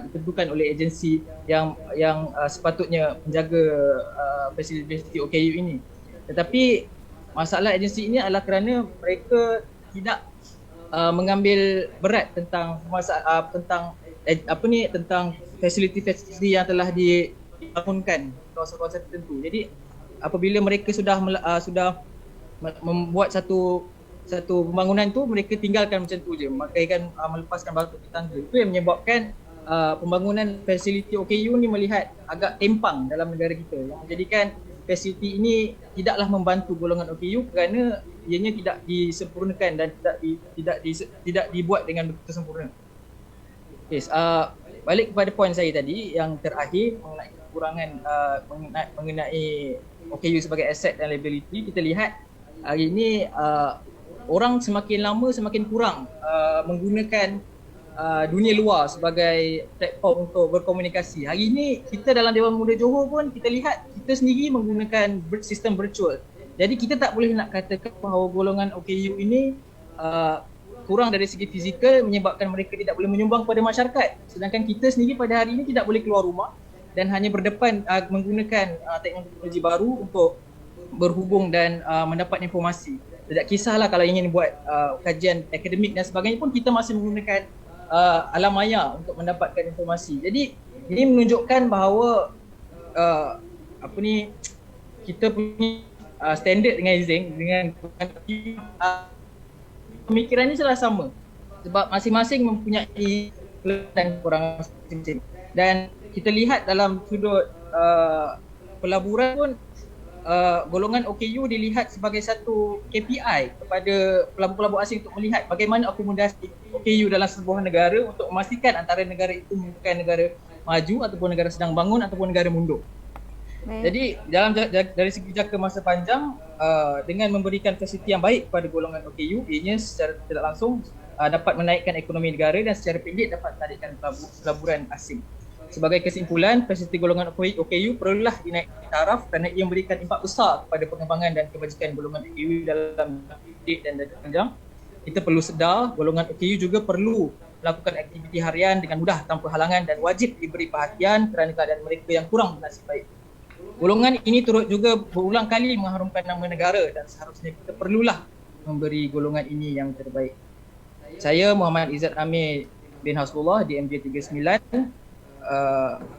ditentukan oleh agensi yang sepatutnya menjaga fasiliti OKU ini. Tetapi masalah agensi ini adalah kerana mereka tidak mengambil berat tentang tentang fasiliti-fasiliti yang telah dibangunkan kawasan-kawasan tertentu. Jadi apabila mereka sudah membuat satu pembangunan tu, mereka tinggalkan macam tu je, makaikan melepaskan batu di tangga. Itu yang menyebabkan pembangunan fasiliti OKU ni melihat agak tempang dalam negara kita, yang menjadikan fasiliti ini tidaklah membantu golongan OKU kerana ianya tidak disempurnakan dan tidak dibuat dengan betul sempurna. Yes, balik kepada poin saya tadi yang terakhir mengenai kekurangan mengenai OKU sebagai aset dan liability. Kita lihat hari ini orang semakin lama semakin kurang menggunakan dunia luar sebagai platform untuk berkomunikasi. Hari ini kita dalam Dewan Muda Johor pun kita lihat kita sendiri menggunakan sistem virtual. Jadi kita tak boleh nak katakan bahawa golongan OKU ini kurang dari segi fizikal menyebabkan mereka tidak boleh menyumbang kepada masyarakat. Sedangkan kita sendiri pada hari ini tidak boleh keluar rumah dan hanya berdepan menggunakan teknologi baru untuk berhubung dan mendapat informasi. Tidak kisahlah kalau ingin buat kajian akademik dan sebagainya pun kita masih menggunakan alam maya untuk mendapatkan informasi. Jadi ini menunjukkan bahawa kita punya standard dengan Zeng dengan pemikirannya sudah sama sebab masing-masing mempunyai dan kekurangan masing-masing. Dan kita lihat dalam sudut pelaburan pun golongan OKU dilihat sebagai satu KPI kepada pelabur-pelabur asing untuk melihat bagaimana akomodasi OKU dalam sebuah negara untuk memastikan antara negara itu bukan negara maju ataupun negara sedang bangun ataupun negara mundur. Jadi dari segi jangka masa panjang dengan memberikan fasiliti yang baik kepada golongan OKU, ianya secara tidak langsung dapat menaikkan ekonomi negara dan secara pendek dapat menarikkan pelaburan asing. Sebagai kesimpulan, fasiliti golongan OKU perlulah dinaikkan taraf kerana ia memberikan impak besar kepada pengembangan dan kebajikan golongan OKU dalam pendek dan jangka panjang. Kita perlu sedar golongan OKU juga perlu melakukan aktiviti harian dengan mudah tanpa halangan dan wajib diberi perhatian kerana keadaan mereka yang kurang bernasib baik. Golongan ini turut juga berulang kali mengharumkan nama negara dan seharusnya kita perlulah memberi golongan ini yang terbaik. Saya Muhammad Izzat Amir bin Hasbullah di MJ 39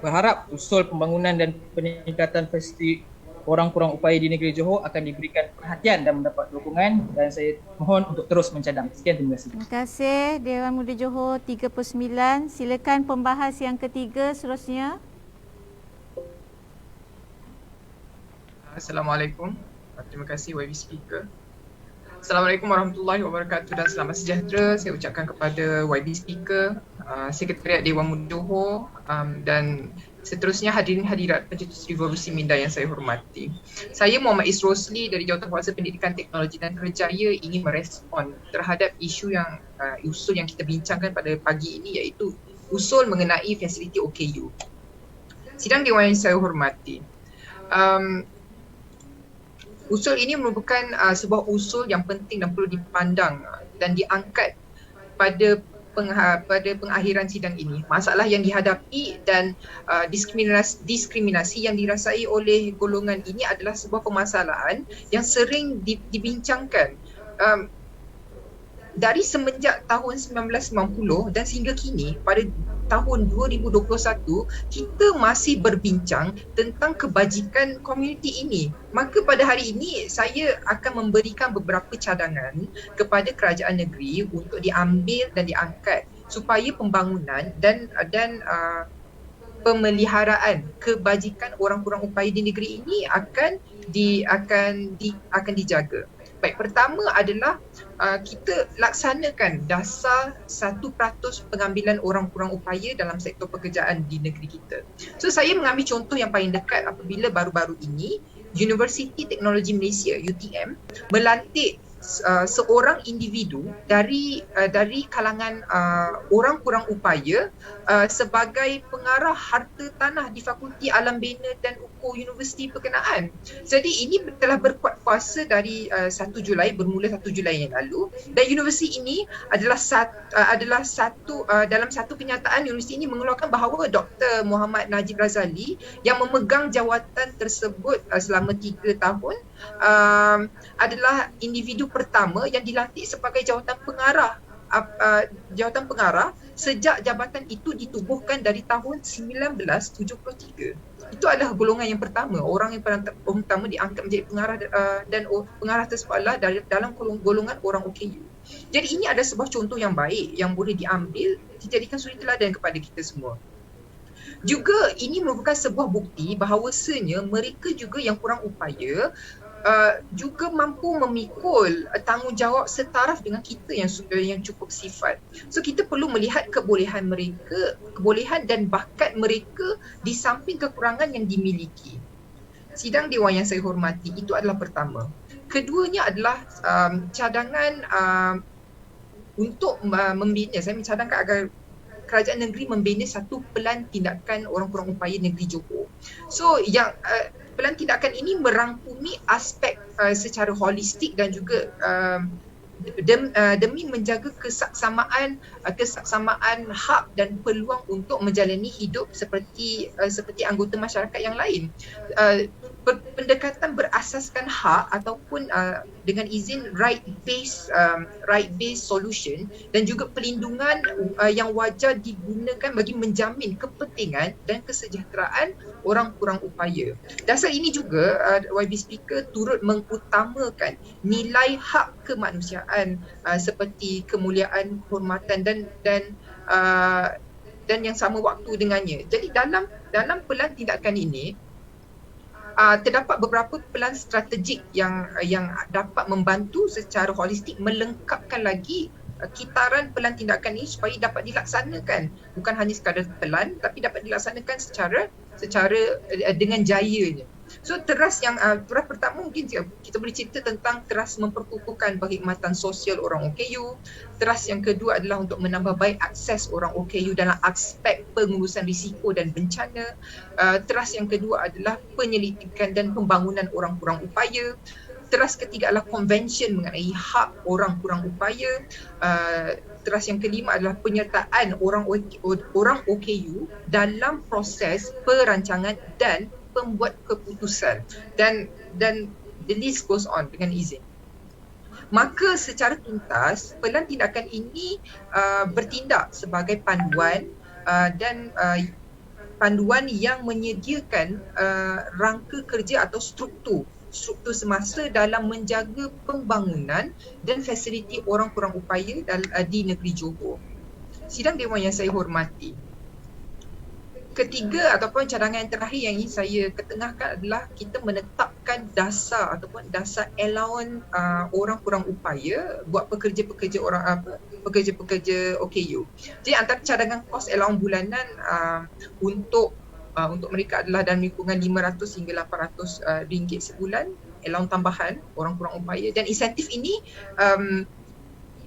berharap usul pembangunan dan peningkatan fasiliti orang kurang upaya di negeri Johor akan diberikan perhatian dan mendapat dukungan, dan saya mohon untuk terus mencadang. Sekian, terima kasih. Terima kasih Dewan Muda Johor 39. Silakan pembahas yang ketiga seterusnya. Assalamualaikum. Terima kasih YB Speaker. Assalamualaikum warahmatullahi wabarakatuh dan selamat sejahtera saya ucapkan kepada YB Speaker, Sekretariat Dewan Muda Johor dan seterusnya hadirin hadirat pencetus revolusi minda yang saya hormati. Saya Muhammad Isrosli dari Jawatankuasa Pendidikan Teknologi dan Kerjaya ingin merespon terhadap isu yang usul yang kita bincangkan pada pagi ini, iaitu usul mengenai fasiliti OKU. Sidang Dewan yang saya hormati. Usul ini merupakan sebuah usul yang penting dan perlu dipandang dan diangkat pada pengakhiran sidang ini. Masalah yang dihadapi dan diskriminasi yang dirasai oleh golongan ini adalah sebuah permasalahan yang sering dibincangkan dari semenjak tahun 1990 dan sehingga kini pada tahun 2021 kita masih berbincang tentang kebajikan komuniti ini. Maka pada hari ini saya akan memberikan beberapa cadangan kepada kerajaan negeri untuk diambil dan diangkat supaya pembangunan dan pemeliharaan kebajikan orang kurang upaya di negeri ini akan dijaga. Baik, pertama adalah kita laksanakan dasar 1% pengambilan orang kurang upaya dalam sektor pekerjaan di negeri kita. So saya mengambil contoh yang paling dekat apabila baru-baru ini Universiti Teknologi Malaysia UTM melantik seorang individu dari kalangan orang kurang upaya sebagai pengarah harta tanah di Fakulti Alam Bina dan Ukur Universiti Berkenaan. Jadi ini telah berkuat kuasa dari 1 Julai, bermula 1 Julai yang lalu, dan universiti ini adalah dalam satu kenyataan universiti ini mengeluarkan bahawa Dr. Muhammad Najib Razali yang memegang jawatan tersebut selama 3 tahun adalah individu pertama yang dilantik sebagai jawatan pengarah sejak jabatan itu ditubuhkan dari tahun 1973. Itu adalah golongan yang pertama, orang yang pertama diangkat menjadi pengarah dan pengarah tersebut adalah dalam golongan orang OKU. Jadi ini adalah sebuah contoh yang baik yang boleh diambil, dijadikan suri teladan kepada kita semua. Juga ini merupakan sebuah bukti bahawasanya mereka juga yang kurang upaya juga mampu memikul tanggungjawab setaraf dengan kita yang cukup sifat. So kita perlu melihat kebolehan mereka, kebolehan dan bakat mereka di samping kekurangan yang dimiliki. Sidang Dewan yang saya hormati, itu adalah pertama. Keduanya adalah cadangan untuk membina. Saya mencadangkan agar kerajaan negeri membina satu pelan tindakan orang kurang upaya negeri Johor. So yang pelan tindakan ini merangkumi aspek secara holistik dan juga demi menjaga kesaksamaan hak dan peluang untuk menjalani hidup seperti anggota masyarakat yang lain. Pendekatan berasaskan hak ataupun dengan izin right based solution dan juga perlindungan yang wajar digunakan bagi menjamin kepentingan dan kesejahteraan orang kurang upaya. Dasar ini juga YB Speaker turut mengutamakan nilai hak kemanusiaan seperti kemuliaan, kehormatan dan yang sama waktu dengannya. Jadi dalam pelan tindakan ini terdapat beberapa pelan strategik yang dapat membantu secara holistik melengkapkan lagi kitaran pelan tindakan ini supaya dapat dilaksanakan, bukan hanya sekadar pelan tapi dapat dilaksanakan secara dengan jayanya. So teras pertama mungkin kita boleh cerita tentang teras memperkukuhkan perkhidmatan sosial orang OKU. Teras yang kedua adalah untuk menambah baik akses orang OKU dalam aspek pengurusan risiko dan bencana. Teras yang kedua adalah penyelidikan dan pembangunan orang kurang upaya. Teras ketiga adalah konvensyen mengenai hak orang kurang upaya. Teras yang kelima adalah penyertaan orang OKU dalam proses perancangan dan pembuat keputusan, dan the list goes on dengan izin. Maka secara tuntas pelan tindakan ini bertindak sebagai panduan dan panduan yang menyediakan rangka kerja atau struktur semasa dalam menjaga pembangunan dan fasiliti orang kurang upaya di negeri Johor. Sidang Dewan yang saya hormati, ketiga ataupun cadangan yang terakhir yang ingin saya ketengahkan adalah kita menetapkan dasar ataupun dasar allowance orang kurang upaya buat pekerja-pekerja pekerja-pekerja OKU. Jadi antara cadangan kos allowance bulanan untuk mereka adalah dalam lingkungan 500 hingga 800 ringgit sebulan, allowance tambahan orang kurang upaya, dan insentif ini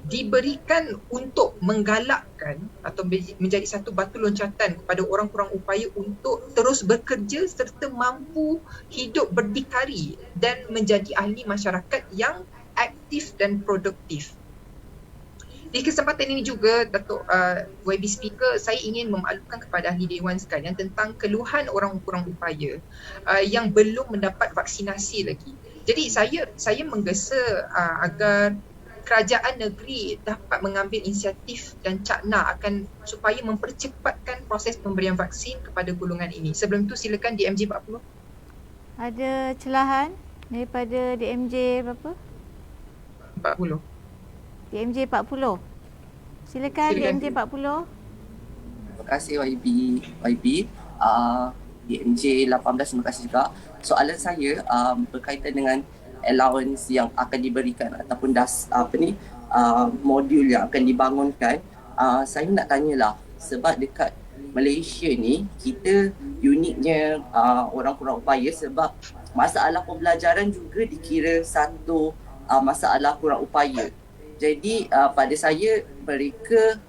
diberikan untuk menggalakkan atau menjadi satu batu loncatan kepada orang kurang upaya untuk terus bekerja serta mampu hidup berdikari dan menjadi ahli masyarakat yang aktif dan produktif. Di kesempatan ini juga, Datuk YB Speaker, saya ingin memaklumkan kepada ahli Dewan sekalian tentang keluhan orang kurang upaya yang belum mendapat vaksinasi lagi. Jadi saya menggesa agar kerajaan negeri dapat mengambil inisiatif dan cakna akan supaya mempercepatkan proses pemberian vaksin kepada golongan ini. Sebelum itu silakan DMJ 40. Ada celahan daripada DMJ berapa? 40. DMJ 40. Silakan DMJ 40. Terima kasih YB. DMJ 18, terima kasih juga. Soalan saya berkaitan dengan allowance yang akan diberikan ataupun modul yang akan dibangunkan. Saya nak tanyalah, sebab dekat Malaysia ni kita uniknya orang kurang upaya sebab masalah pembelajaran juga dikira satu masalah kurang upaya. Jadi pada saya mereka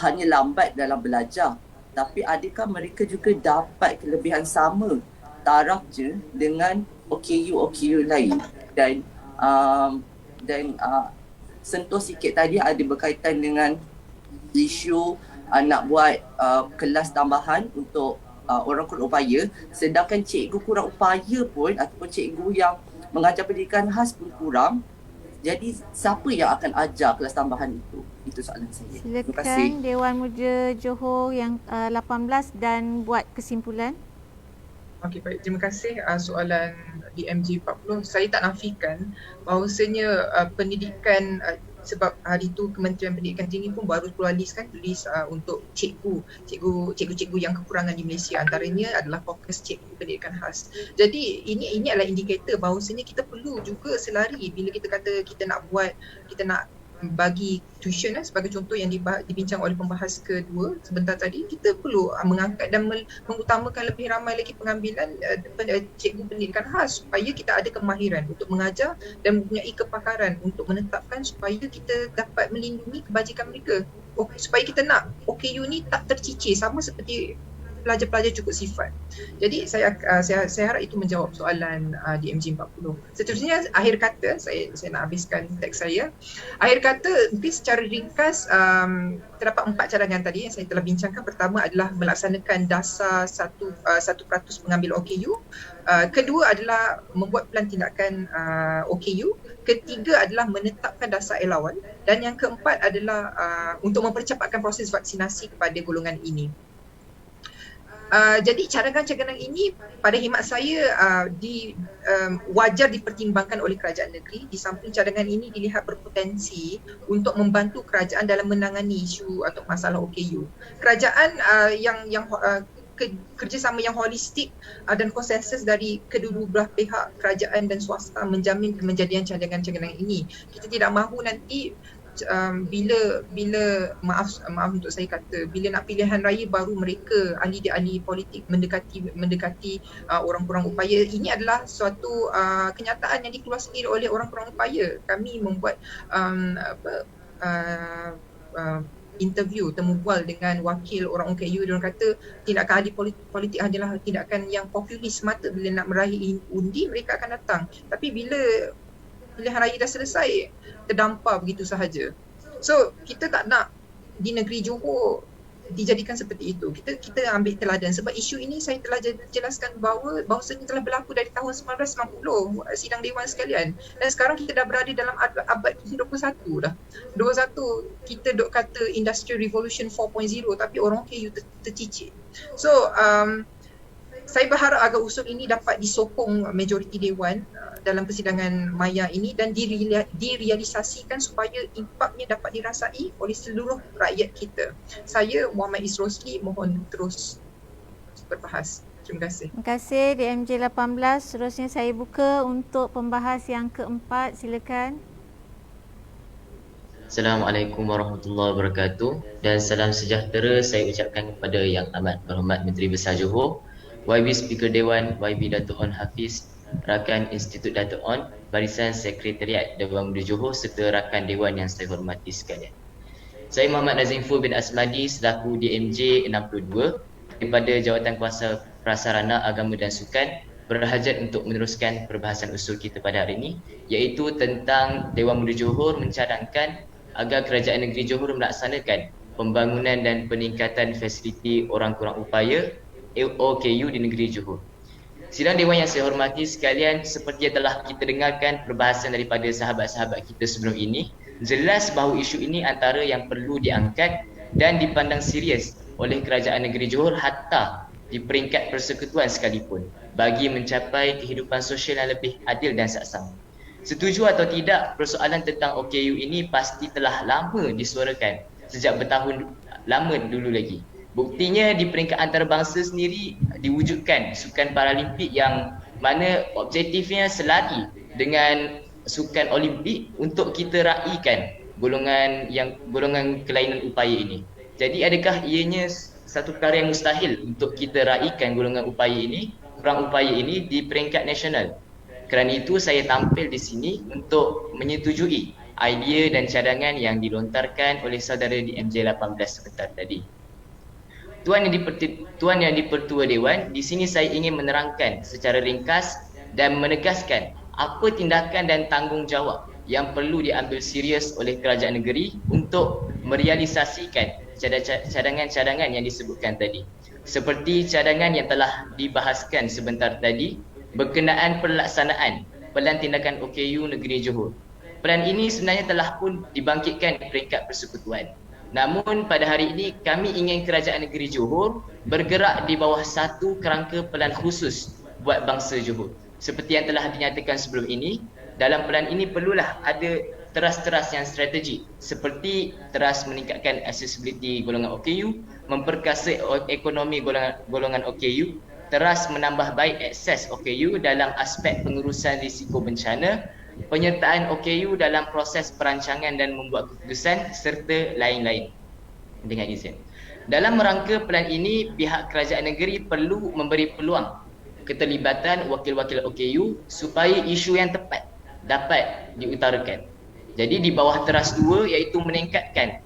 hanya lambat dalam belajar, tapi adakah mereka juga dapat kelebihan sama tarafnya dengan OKU lain? Dan sentuh sikit tadi ada berkaitan dengan isu nak buat kelas tambahan untuk orang kurang upaya, sedangkan cikgu kurang upaya pun ataupun cikgu yang mengajar pendidikan khas pun kurang. Jadi siapa yang akan ajar kelas tambahan itu? Itu soalan saya. Terima kasih. Silakan Dewan Muda Johor yang 18 dan buat kesimpulan. Okey, baik. Terima kasih soalan DMJ 40. Saya tak nafikan bahawasanya pendidikan, sebab hari itu Kementerian Pendidikan Tinggi pun baru keluar list untuk cikgu-cikgu yang kekurangan di Malaysia, antaranya adalah fokus cikgu pendidikan khas. Jadi ini adalah indikator bahawasanya kita perlu juga selari bila kita kata kita nak bagi tuition sebagai contoh yang dibincang oleh pembahas kedua sebentar tadi. Kita perlu mengangkat dan mengutamakan lebih ramai lagi pengambilan cikgu pendidikan khas supaya kita ada kemahiran untuk mengajar dan mempunyai kepakaran untuk menetapkan supaya kita dapat melindungi kebajikan mereka, supaya kita nak OKU ni tak tercicir sama seperti pelajar-pelajar cukup sifat. Jadi saya harap itu menjawab soalan DMJ 40. Seterusnya akhir kata, saya nak habiskan teks saya. Akhir kata mungkin secara ringkas terdapat 4 cadangan tadi yang saya telah bincangkan. Pertama adalah melaksanakan dasar 1% pengambil OKU. Kedua adalah membuat plan tindakan OKU. Ketiga adalah menetapkan dasar allowance. Dan yang keempat adalah untuk mempercepatkan proses vaksinasi kepada golongan ini. Jadi cadangan-cadangan ini pada khidmat saya wajar dipertimbangkan oleh kerajaan negeri. Di samping cadangan ini dilihat berpotensi untuk membantu kerajaan dalam menangani isu atau masalah OKU. Kerajaan kerjasama yang holistik dan konsensus dari kedua belah pihak kerajaan dan swasta menjamin kejadian cadangan-cadangan ini. Kita tidak mahu nanti bila maaf untuk saya kata, bila nak pilihan raya baru mereka ahli politik mendekati orang kurang upaya. Ini adalah suatu kenyataan yang dikeluar sendiri oleh orang kurang upaya. Kami membuat interview, temu bual dengan wakil orang OKU. Dia kata tindakan ahli politik adalah tindakan yang populis semata. Bila nak meraih undi mereka akan datang, tapi bila pilihan raya dah selesai terdampar begitu sahaja. So kita tak nak di negeri Johor dijadikan seperti itu. Kita ambil teladan sebab isu ini saya telah jelaskan bahawasanya telah berlaku dari tahun 1990 sidang dewan sekalian, dan sekarang kita dah berada dalam abad 21 dah. 21 kita dok kata Industrial Revolution 4.0 tapi orang KU tercicit. So saya berharap agar usul ini dapat disokong majoriti dewan dalam persidangan maya ini dan direalisasikan supaya impaknya dapat dirasai oleh seluruh rakyat kita. Saya Muhammad Isrosli mohon terus berbahas. Terima kasih. Terima kasih DMJ 18. Seterusnya saya buka untuk pembahas yang keempat. Silakan. Assalamualaikum warahmatullahi wabarakatuh dan salam sejahtera saya ucapkan kepada Yang Amat Berhormat Menteri Besar Johor, YB Speaker Dewan YB Dato' On Hafiz, rakan Institut Dato' On, barisan Sekretariat Dewan Muda Johor serta rakan Dewan yang saya hormati sekalian. Saya Muhammad Nazim Fur bin Asmadi selaku DMJ 62 daripada Jawatankuasa Prasarana Agama dan Sukan berhajat untuk meneruskan perbahasan usul kita pada hari ini, iaitu tentang Dewan Muda Johor mencadangkan agar Kerajaan Negeri Johor melaksanakan pembangunan dan peningkatan fasiliti orang kurang upaya OKU di negeri Johor. Sidang Dewan yang saya hormati sekalian, seperti yang telah kita dengarkan perbahasan daripada sahabat-sahabat kita sebelum ini, jelas bahawa isu ini antara yang perlu diangkat dan dipandang serius oleh Kerajaan Negeri Johor hatta di peringkat persekutuan sekalipun bagi mencapai kehidupan sosial yang lebih adil dan saksama. Setuju atau tidak, persoalan tentang OKU ini pasti telah lama disuarakan sejak bertahun lama dulu lagi. Buktinya di peringkat antarabangsa sendiri diwujudkan sukan Paralimpik yang mana objektifnya selari dengan sukan Olimpik untuk kita raikan golongan kelainan upaya ini. Jadi adakah ianya satu perkara yang mustahil untuk kita raikan golongan upaya ini, kurang upaya ini di peringkat nasional? Kerana itu saya tampil di sini untuk menyetujui idea dan cadangan yang dilontarkan oleh saudara DMJ 18 sebentar tadi. Tuan yang di-Pertua Dewan, di sini saya ingin menerangkan secara ringkas dan menegaskan apa tindakan dan tanggungjawab yang perlu diambil serius oleh kerajaan negeri untuk merealisasikan cadangan-cadangan yang disebutkan tadi. Seperti cadangan yang telah dibahaskan sebentar tadi berkenaan pelaksanaan Pelan Tindakan OKU Negeri Johor. Pelan ini sebenarnya telah pun dibangkitkan di peringkat persekutuan. Namun pada hari ini kami ingin Kerajaan Negeri Johor bergerak di bawah satu kerangka pelan khusus buat bangsa Johor. Seperti yang telah dinyatakan sebelum ini, dalam pelan ini perlulah ada teras-teras yang strategik seperti teras meningkatkan accessibility golongan OKU, memperkasa ekonomi golongan OKU, teras menambah baik akses OKU dalam aspek pengurusan risiko bencana, penyertaan OKU dalam proses perancangan dan membuat keputusan serta lain-lain. Dengan izin. Dalam rangka pelan ini, pihak kerajaan negeri perlu memberi peluang keterlibatan wakil-wakil OKU supaya isu yang tepat dapat diutarakan. Jadi di bawah teras 2 iaitu meningkatkan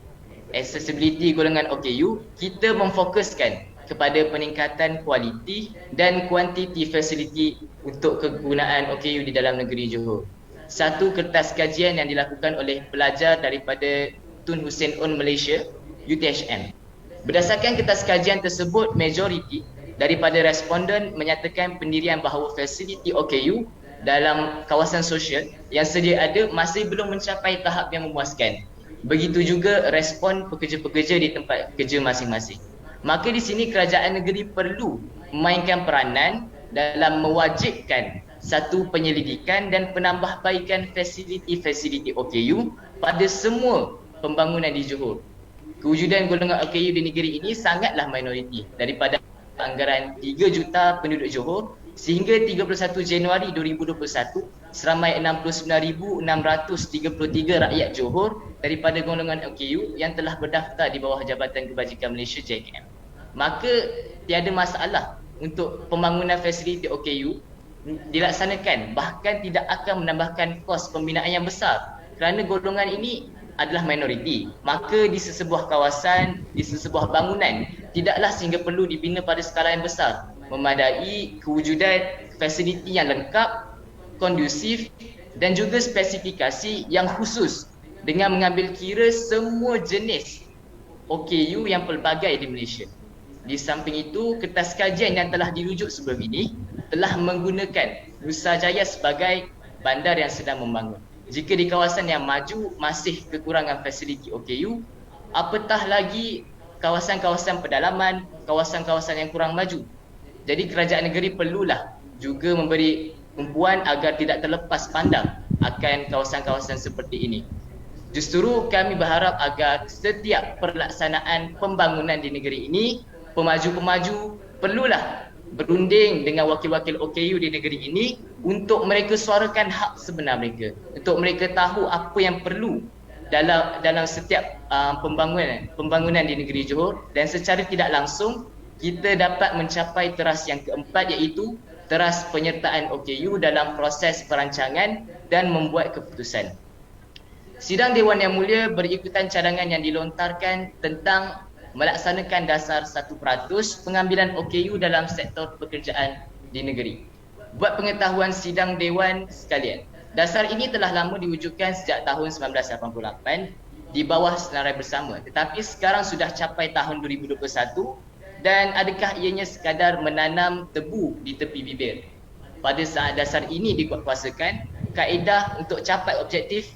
accessibility golongan OKU, kita memfokuskan kepada peningkatan kualiti dan kuantiti fasiliti untuk kegunaan OKU di dalam negeri Johor. Satu kertas kajian yang dilakukan oleh pelajar daripada Tun Hussein On Malaysia, UTHM. Berdasarkan kertas kajian tersebut, majoriti daripada responden menyatakan pendirian bahawa fasiliti OKU dalam kawasan sosial yang sedia ada masih belum mencapai tahap yang memuaskan. Begitu juga respon pekerja-pekerja di tempat kerja masing-masing. Maka di sini kerajaan negeri perlu memainkan peranan dalam mewajibkan satu penyelidikan dan penambahbaikan fasiliti-fasiliti OKU pada semua pembangunan di Johor. Kewujudan golongan OKU di negeri ini sangatlah minoriti. Daripada anggaran 3 juta penduduk Johor sehingga 31 Januari 2021, seramai 69,633 rakyat Johor daripada golongan OKU yang telah berdaftar di bawah Jabatan Kebajikan Malaysia JKM. Maka tiada masalah untuk pembangunan fasiliti OKU dilaksanakan, bahkan tidak akan menambahkan kos pembinaan yang besar kerana golongan ini adalah minoriti. Maka di sesebuah kawasan, di sesebuah bangunan tidaklah sehingga perlu dibina pada skala yang besar, memadai kewujudan fasiliti yang lengkap, kondusif dan juga spesifikasi yang khusus dengan mengambil kira semua jenis OKU yang pelbagai di Malaysia. Di samping itu, kertas kajian yang telah dirujuk sebelum ini telah menggunakan Nusajaya sebagai bandar yang sedang membangun. Jika di kawasan yang maju masih kekurangan fasiliti OKU, apatah lagi kawasan-kawasan pedalaman, kawasan-kawasan yang kurang maju. Jadi kerajaan negeri perlulah juga memberi tumpuan agar tidak terlepas pandang akan kawasan-kawasan seperti ini. Justru kami berharap agar setiap pelaksanaan pembangunan di negeri ini, pemaju-pemaju perlulah berunding dengan wakil-wakil OKU di negeri ini untuk mereka suarakan hak sebenar mereka, untuk mereka tahu apa yang perlu dalam setiap pembangunan di negeri Johor, dan secara tidak langsung kita dapat mencapai teras yang keempat, iaitu teras penyertaan OKU dalam proses perancangan dan membuat keputusan. Sidang Dewan Yang Mulia berikutan cadangan yang dilontarkan tentang melaksanakan dasar 1% pengambilan OKU dalam sektor pekerjaan di negeri. Buat pengetahuan sidang Dewan sekalian, dasar ini telah lama diwujudkan sejak tahun 1988 di bawah senarai bersama, tetapi sekarang sudah capai tahun 2021 dan adakah ianya sekadar menanam tebu di tepi bibir? Pada saat dasar ini dikuatkuasakan, kaedah untuk capai objektif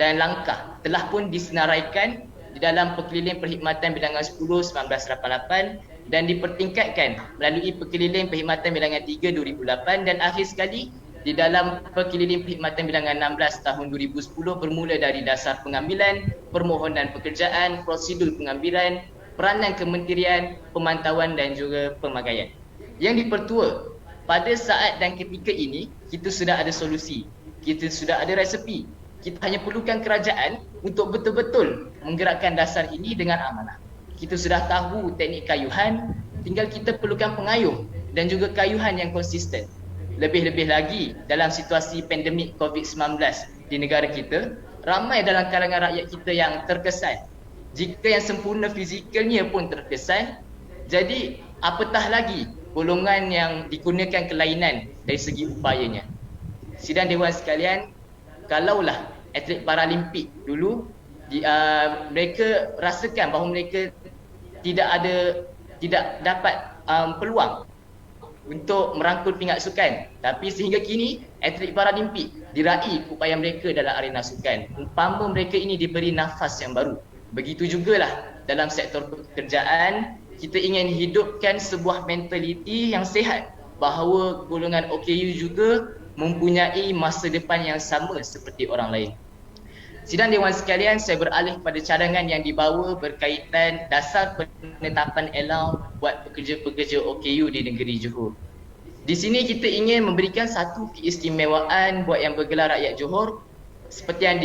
dan langkah telah pun disenaraikan di dalam Perkeliling Perkhidmatan Bilangan 10 1988 dan dipertingkatkan melalui Perkeliling Perkhidmatan Bilangan 3 2008 dan akhir sekali di dalam Perkeliling Perkhidmatan Bilangan 16 tahun 2010 bermula dari dasar pengambilan, permohonan pekerjaan, prosedur pengambilan, peranan kementerian, pemantauan dan juga pemakaian. Yang dipertua, pada saat dan ketika ini kita sudah ada solusi, kita sudah ada resepi. Kita hanya perlukan kerajaan untuk betul-betul menggerakkan dasar ini dengan amanah. Kita sudah tahu teknik kayuhan, tinggal kita perlukan pengayuh dan juga kayuhan yang konsisten. Lebih-lebih lagi dalam situasi pandemik COVID-19 di negara kita, ramai dalam kalangan rakyat kita yang terkesan. Jika yang sempurna fizikalnya pun terkesan, jadi apatah lagi golongan yang digunakan kelainan dari segi upayanya. Sidang Dewan sekalian, kalaulah atlet Paralimpik dulu mereka rasakan bahawa mereka tidak dapat peluang untuk merangkul pingat sukan, tapi sehingga kini atlet Paralimpik diraih upaya mereka dalam arena sukan. Umpama mereka ini diberi nafas yang baru. Begitu jugalah dalam sektor pekerjaan, kita ingin hidupkan sebuah mentaliti yang sihat bahawa golongan OKU juga mempunyai masa depan yang sama seperti orang lain. Sidang Dewan sekalian, saya beralih pada cadangan yang dibawa berkaitan dasar penetapan allowance buat pekerja-pekerja OKU di negeri Johor. Di sini kita ingin memberikan satu keistimewaan buat yang bergelar rakyat Johor seperti yang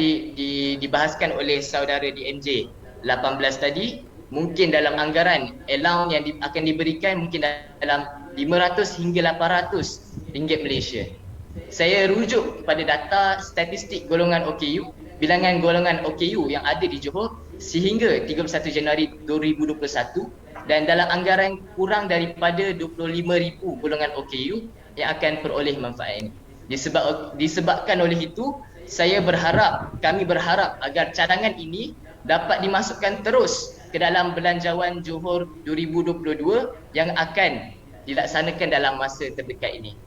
dibahaskan oleh saudara DMJ 18 tadi. Mungkin dalam anggaran allowance yang akan diberikan mungkin dalam 500 hingga 800 ringgit Malaysia. Saya rujuk pada data statistik golongan OKU, bilangan golongan OKU yang ada di Johor sehingga 31 Januari 2021, dan dalam anggaran kurang daripada 25,000 golongan OKU yang akan peroleh manfaat ini. Disebabkan oleh itu, kami berharap agar cadangan ini dapat dimasukkan terus ke dalam Belanjawan Johor 2022 yang akan dilaksanakan dalam masa terdekat ini.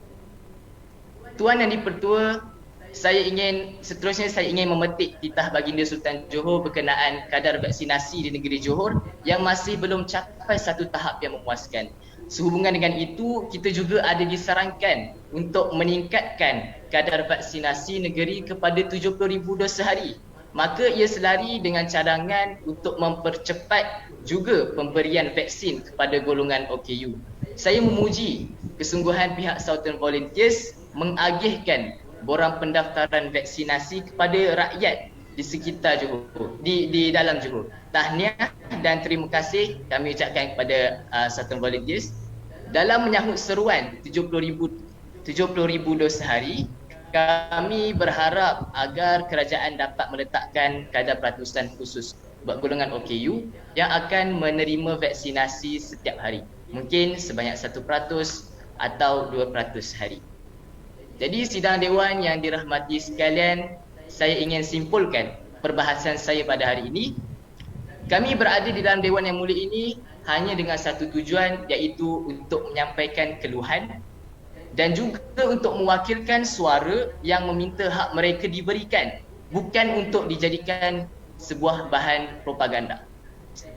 Tuan Yang di-Pertua, saya ingin memetik titah Baginda Sultan Johor berkenaan kadar vaksinasi di negeri Johor yang masih belum capai satu tahap yang memuaskan. Sehubungan dengan itu, kita juga ada disarankan untuk meningkatkan kadar vaksinasi negeri kepada 70,000 dos sehari. Maka ia selari dengan cadangan untuk mempercepat juga pemberian vaksin kepada golongan OKU. Saya memuji kesungguhan pihak Southern Volunteers mengagihkan borang pendaftaran vaksinasi kepada rakyat di sekitar Johor, di dalam Johor. Tahniah dan terima kasih kami ucapkan kepada Southern Volunteers. Dalam menyahut seruan 70,000 dos sehari, kami berharap agar kerajaan dapat meletakkan kadar peratusan khusus buat golongan OKU yang akan menerima vaksinasi setiap hari. Mungkin sebanyak 1% atau 2% hari. Jadi sidang Dewan yang dirahmati sekalian, saya ingin simpulkan perbahasan saya pada hari ini. Kami berada di dalam Dewan yang mulia ini hanya dengan satu tujuan, iaitu untuk menyampaikan keluhan dan juga untuk mewakilkan suara yang meminta hak mereka diberikan, bukan untuk dijadikan sebuah bahan propaganda.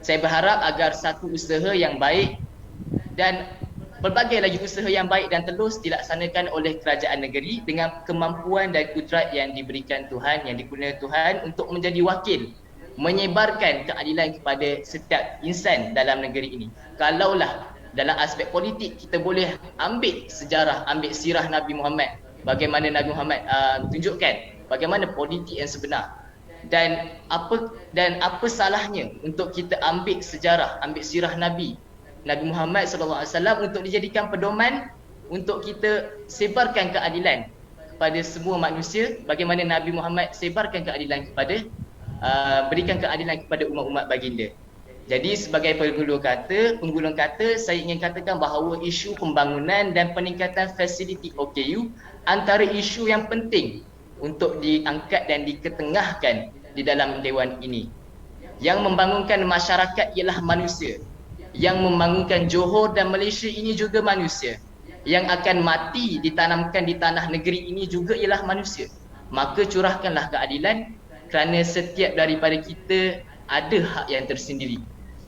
Saya berharap agar satu usaha yang baik dan pelbagai lagi usaha yang baik dan telus dilaksanakan oleh kerajaan negeri dengan kemampuan dan kudrat yang diberikan Tuhan, yang dikurniakan Tuhan untuk menjadi wakil menyebarkan keadilan kepada setiap insan dalam negeri ini. Kalaulah dalam aspek politik kita boleh ambil sejarah, ambil sirah Nabi Muhammad, bagaimana Nabi Muhammad tunjukkan bagaimana politik yang sebenar, dan apa salahnya untuk kita ambil sejarah, ambil sirah Nabi Muhammad SAW untuk dijadikan pedoman untuk kita sebarkan keadilan kepada semua manusia, bagaimana Nabi Muhammad sebarkan keadilan kepada berikan keadilan kepada umat-umat baginda. Jadi sebagai penggulung kata, saya ingin katakan bahawa isu pembangunan dan peningkatan fasiliti OKU antara isu yang penting untuk diangkat dan diketengahkan di dalam dewan ini. Yang membangunkan masyarakat ialah manusia. Yang membangunkan Johor dan Malaysia ini juga manusia. Yang akan mati ditanamkan di tanah negeri ini juga ialah manusia. Maka curahkanlah keadilan, kerana setiap daripada kita ada hak yang tersendiri.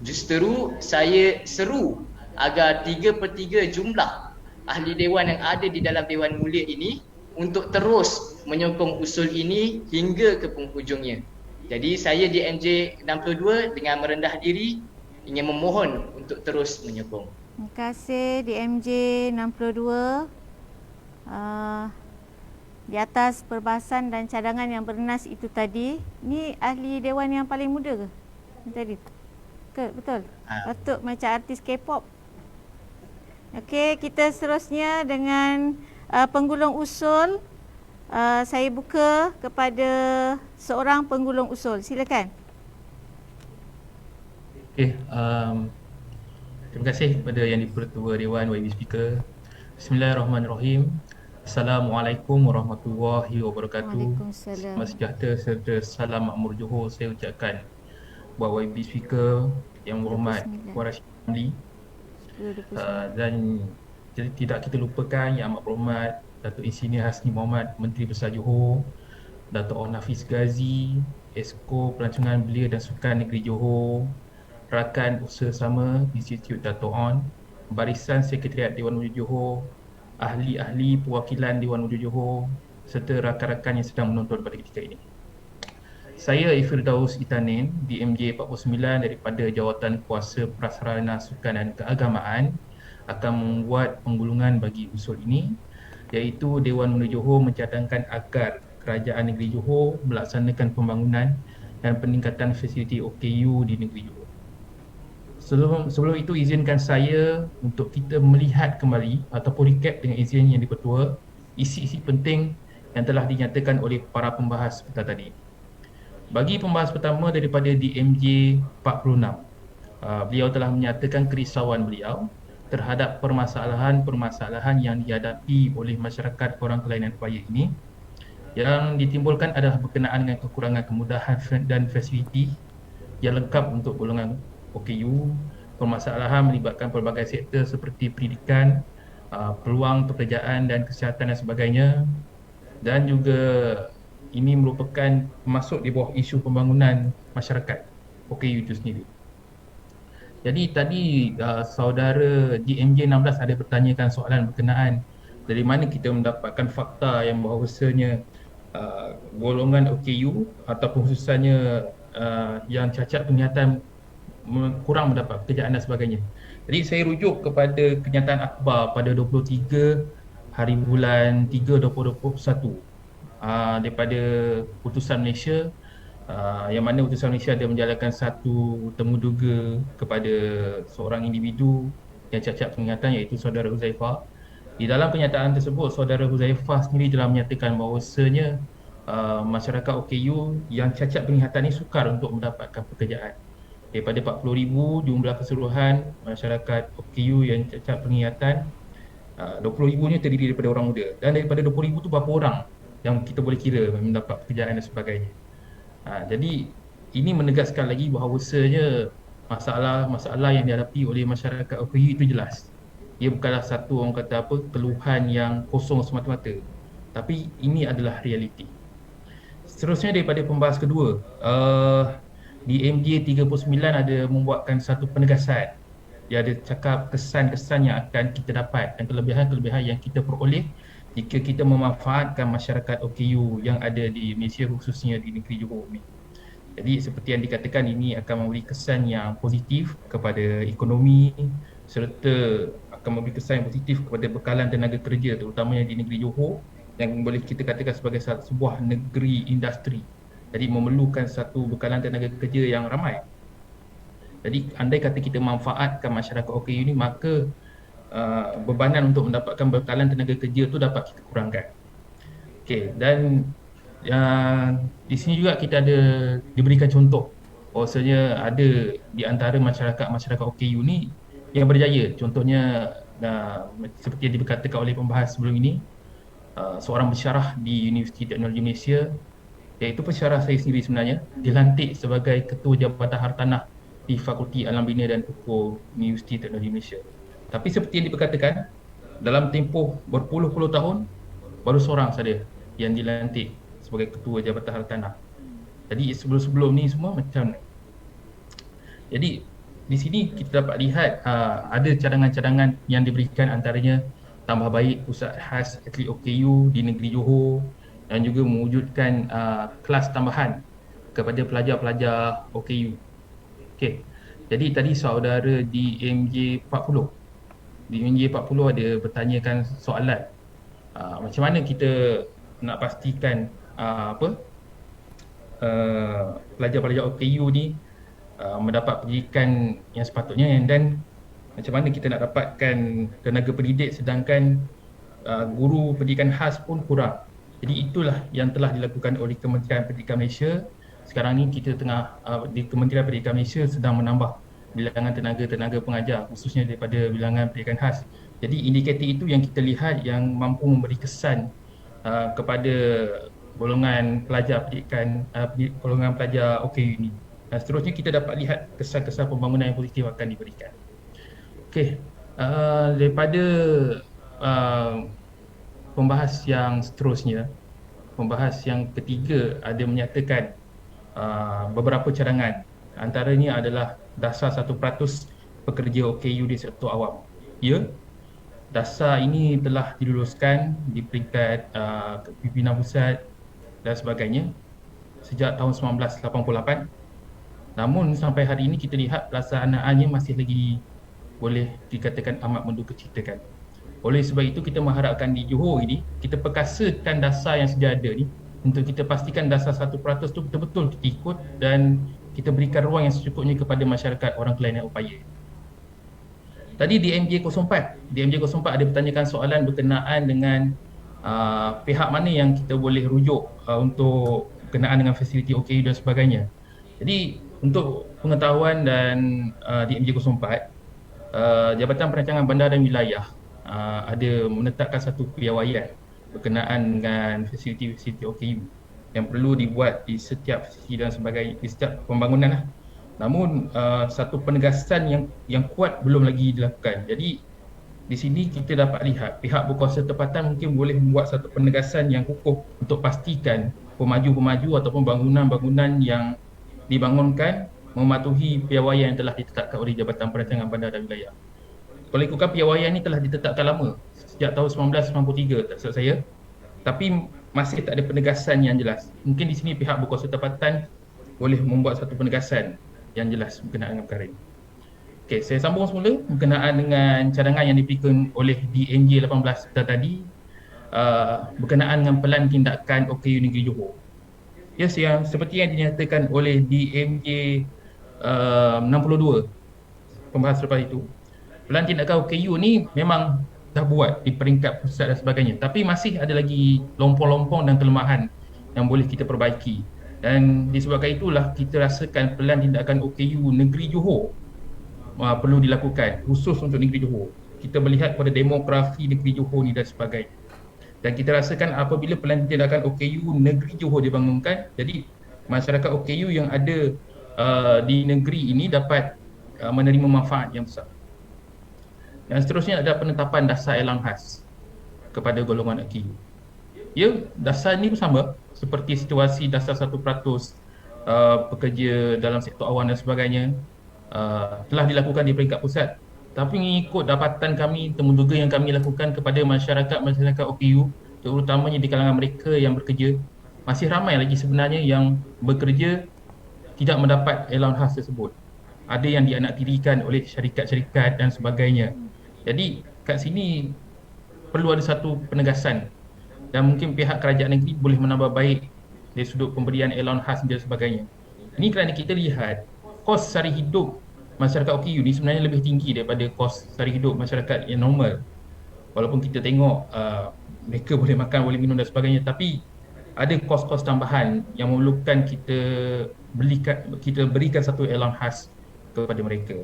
Justeru saya seru agar 3/3 jumlah ahli dewan yang ada di dalam Dewan Mulia ini untuk terus menyokong usul ini hingga ke penghujungnya. Jadi saya di MJ 62 dengan merendah diri ingin memohon untuk terus menyokong. Terima kasih DMJ 62 di atas perbahasan dan cadangan yang bernas itu tadi. Ni ahli dewan yang paling muda ke? Ni tadi. Betul? Patut macam artis K-pop. Okey, kita seterusnya dengan penggulung usul. Saya buka kepada seorang penggulung usul. Silakan. Okey, terima kasih kepada Yang di-Pertua Dewan YB Speaker. Bismillahirrahmanirrahim. Assalamualaikum warahmatullahi wabarakatuh. Waalaikumsalam. Selamat sejahtera serta salam makmur Johor saya ucapkan buat YB Speaker yang berhormat Puan Rashid Ramli. Dan jadi tidak kita lupakan Yang Amat Berhormat Datuk Insinyur Hasni Mohamad, Menteri Besar Johor, Datuk On Hafiz Ghazi, Esko Pelancongan Belia dan Sukan Negeri Johor, Rakan Usaha Sama Institut Dato' On, Barisan Sekretariat Dewan Mulia Johor, ahli-ahli perwakilan Dewan Mulia Johor serta rakan-rakan yang sedang menonton pada ketika ini. Saya Firdaus Itanin, DMJ 49 daripada Jawatan Kuasa Prasarana Sukan dan Keagamaan akan membuat penggulungan bagi usul ini, iaitu Dewan Mulia Johor mencadangkan agar Kerajaan Negeri Johor melaksanakan pembangunan dan peningkatan fasiliti OKU di negeri Johor. Sebelum itu izinkan saya untuk kita melihat kembali ataupun recap dengan izin Yang di-Pertua isi-isi penting yang telah dinyatakan oleh para pembahas sebentar tadi. Bagi pembahas pertama daripada DMJ 46, beliau telah menyatakan kerisauan beliau terhadap permasalahan-permasalahan yang dihadapi oleh masyarakat orang kelainan upaya ini, yang ditimbulkan adalah berkenaan dengan kekurangan kemudahan dan fasiliti yang lengkap untuk golongan OKU, permasalahan melibatkan pelbagai sektor seperti pendidikan, peluang pekerjaan dan kesihatan dan sebagainya, dan juga ini merupakan masuk di bawah isu pembangunan masyarakat OKU itu sendiri. Jadi tadi saudara DMJ 16 ada bertanyakan soalan berkenaan dari mana kita mendapatkan fakta yang bahawasanya golongan OKU ataupun khususnya yang cacat penglihatan kurang mendapat pekerjaan dan sebagainya. Jadi saya rujuk kepada kenyataan akhbar pada 23 hari bulan 3 2021 daripada Utusan Malaysia, yang mana Utusan Malaysia ada menjalankan satu temuduga kepada seorang individu yang cacat penglihatan, iaitu saudara Huzaifah. Di dalam kenyataan tersebut, saudara Huzaifah sendiri telah menyatakan bahawasanya masyarakat OKU yang cacat penglihatan ini sukar untuk mendapatkan pekerjaan. Daripada 40,000 jumlah keseluruhan masyarakat OKU yang cacat penglihatan, 20,000 ni terdiri daripada orang muda, dan daripada 20,000 tu berapa orang yang kita boleh kira mendapat pekerjaan dan sebagainya. Jadi ini menegaskan lagi bahawasanya masalah yang dihadapi oleh masyarakat OKU itu jelas. Ia bukanlah satu orang kata apa keluhan yang kosong semata-mata, tapi ini adalah realiti. Seterusnya daripada pembahas kedua, di MJ 39 ada membuatkan satu penegasan. Dia ada cakap kesan-kesan yang akan kita dapat dan kelebihan-kelebihan yang kita peroleh jika kita memanfaatkan masyarakat OKU yang ada di Malaysia, khususnya di negeri Johor ni. Jadi seperti yang dikatakan, ini akan memberi kesan yang positif kepada ekonomi serta akan memberi kesan yang positif kepada bekalan tenaga kerja, terutamanya di negeri Johor yang boleh kita katakan sebagai sebuah negeri industri. Jadi memerlukan satu bekalan tenaga kerja yang ramai. Jadi andai kata kita manfaatkan masyarakat OKU ini, maka bebanan untuk mendapatkan bekalan tenaga kerja itu dapat kita kurangkan. Okey, dan di sini juga kita ada diberikan contoh bahawasanya ada di antara masyarakat OKU ni yang berjaya. Contohnya seperti yang dikatakan oleh pembahas sebelum ini, seorang pensyarah di Universiti Teknologi Malaysia, iaitu pensyarah saya sendiri sebenarnya, dilantik sebagai Ketua Jabatan Hartanah di Fakulti Alam Bina dan Hukum Universiti Teknologi Malaysia. Tapi seperti yang diperkatakan, dalam tempoh berpuluh-puluh tahun, baru seorang saja yang dilantik sebagai Ketua Jabatan Hartanah. Jadi sebelum-sebelum ni semua macam ni. Jadi di sini kita dapat lihat ada cadangan-cadangan yang diberikan, antaranya tambah baik pusat khas atlet OKU di negeri Johor dan juga mewujudkan kelas tambahan kepada pelajar-pelajar OKU. Okey. Jadi tadi saudara di MJ 40. Di MJ 40 ada bertanyakan soalan. Macam mana kita nak pastikan pelajar-pelajar OKU ni mendapat pendidikan yang sepatutnya, dan macam mana kita nak dapatkan tenaga pendidik sedangkan guru pendidikan khas pun kurang. Jadi itulah yang telah dilakukan oleh Kementerian Pendidikan Malaysia. Sekarang ni kita tengah di Kementerian Pendidikan Malaysia sedang menambah bilangan tenaga pengajar, khususnya daripada bilangan pendidikan khas. Jadi indikator itu yang kita lihat yang mampu memberi kesan kepada golongan pelajar pendidikan, golongan pelajar OKU ini. Dan seterusnya kita dapat lihat kesan-kesan pembangunan yang positif akan diberikan. Okey, daripada pembahas yang seterusnya, pembahas yang ketiga ada menyatakan beberapa cadangan. Antaranya adalah dasar 1% pekerja OKU di sektor awam. Ya, dasar ini telah diluluskan di peringkat pimpinan pusat dan sebagainya sejak tahun 1988. Namun sampai hari ini kita lihat pelaksanaannya masih lagi boleh dikatakan amat mendukacitakan. Oleh sebab itu kita mengharapkan di Johor ini kita perkasakan dasar yang sedia ada ni untuk kita pastikan dasar 1% tu betul-betul kita ikut dan kita berikan ruang yang secukupnya kepada masyarakat orang kelainan upaya. Tadi di MJ04 ada bertanyakan soalan berkenaan dengan pihak mana yang kita boleh rujuk untuk berkenaan dengan fasiliti OKU dan sebagainya. Jadi untuk pengetahuan dan di MJ04, Jabatan Perancangan Bandar dan Wilayah ada menetapkan satu piawaian berkenaan dengan fasiliti-fasiliti OKU yang perlu dibuat di setiap fasiliti dan sebagainya, di setiap pembangunan lah. Namun satu penegasan yang kuat belum lagi dilakukan. Jadi di sini kita dapat lihat pihak berkuasa tempatan mungkin boleh membuat satu penegasan yang kukuh untuk pastikan pemaju-pemaju ataupun bangunan-bangunan yang dibangunkan mematuhi piawaian yang telah ditetapkan oleh Jabatan Perancangan Bandar dan Wilayah. Kalau ikutkan piawaian ini telah ditetapkan lama, sejak tahun 1993 tak silap saya, tapi masih tak ada penegasan yang jelas. Mungkin di sini pihak berkuasa tempatan boleh membuat satu penegasan yang jelas berkenaan dengan perkara ini. Okey, saya sambung semula berkenaan dengan cadangan yang diberikan oleh DMJ 18 tadi berkenaan dengan pelan tindakan OKU Negeri Johor. Ya, seperti yang dinyatakan oleh DMJ 62 pembahas lepas itu, pelan tindakan OKU ni memang dah buat di peringkat pusat dan sebagainya, tapi masih ada lagi lompong-lompong dan kelemahan yang boleh kita perbaiki. Dan disebabkan itulah kita rasakan pelan tindakan OKU Negeri Johor perlu dilakukan khusus untuk Negeri Johor. Kita melihat pada demografi Negeri Johor ni dan sebagainya. Dan kita rasakan apabila pelan tindakan OKU Negeri Johor dibangunkan, jadi masyarakat OKU yang ada di negeri ini dapat menerima manfaat yang besar. Dan seterusnya ada penetapan dasar elang khas kepada golongan OKU. Ya, dasar ini pun sama seperti situasi dasar 1% pekerja dalam sektor awan dan sebagainya telah dilakukan di peringkat pusat. Tapi mengikut dapatan kami, temuduga yang kami lakukan kepada masyarakat OKU, terutamanya di kalangan mereka yang bekerja, masih ramai lagi sebenarnya yang bekerja tidak mendapat allowance khas tersebut. Ada yang dianaktirikan oleh syarikat-syarikat dan sebagainya. Jadi kat sini perlu ada satu penegasan dan mungkin pihak kerajaan negeri boleh menambah baik dari sudut pemberian allowance khas dan sebagainya. Ini kerana kita lihat kos sara hidup masyarakat OKU ni sebenarnya lebih tinggi daripada kos sara hidup masyarakat yang normal. Walaupun kita tengok mereka boleh makan, boleh minum dan sebagainya, tapi ada kos-kos tambahan yang memerlukan kita berikan satu allowance khas kepada mereka.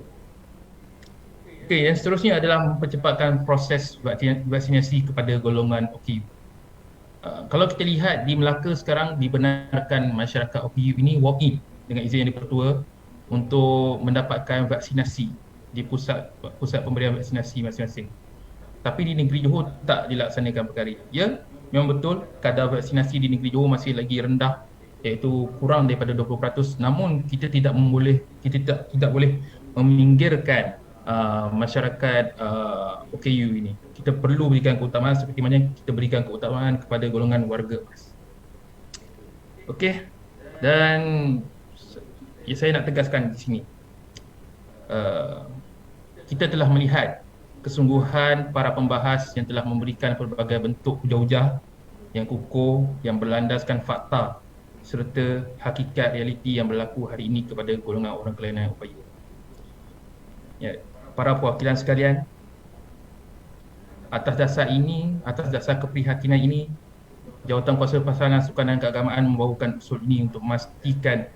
Okey, yang seterusnya adalah mempercepatkan proses vaksinasi kepada golongan OKU. Kalau kita lihat di Melaka sekarang dibenarkan masyarakat OKU ini walk-in dengan izin yang dipertua untuk mendapatkan vaksinasi di pusat pemberian vaksinasi masing-masing. Tapi di negeri Johor tak dilaksanakan perkara ini. Ya, memang betul kadar vaksinasi di negeri Johor masih lagi rendah, iaitu kurang daripada 20%. Namun kita tidak boleh meminggirkan masyarakat OKU ini. Kita perlu berikan keutamaan seperti mana kita berikan keutamaan kepada golongan warga emas. Okey. Dan saya nak tegaskan di sini. Kita telah melihat kesungguhan para pembahas yang telah memberikan pelbagai bentuk hujah-hujah yang kukuh, yang berlandaskan fakta serta hakikat realiti yang berlaku hari ini kepada golongan orang kelainan upaya. Ya, para perwakilan sekalian, atas dasar keprihatinan ini, Jawatan Kuasa Pasangan Sukan dan Keagamaan membawakan usul ini untuk memastikan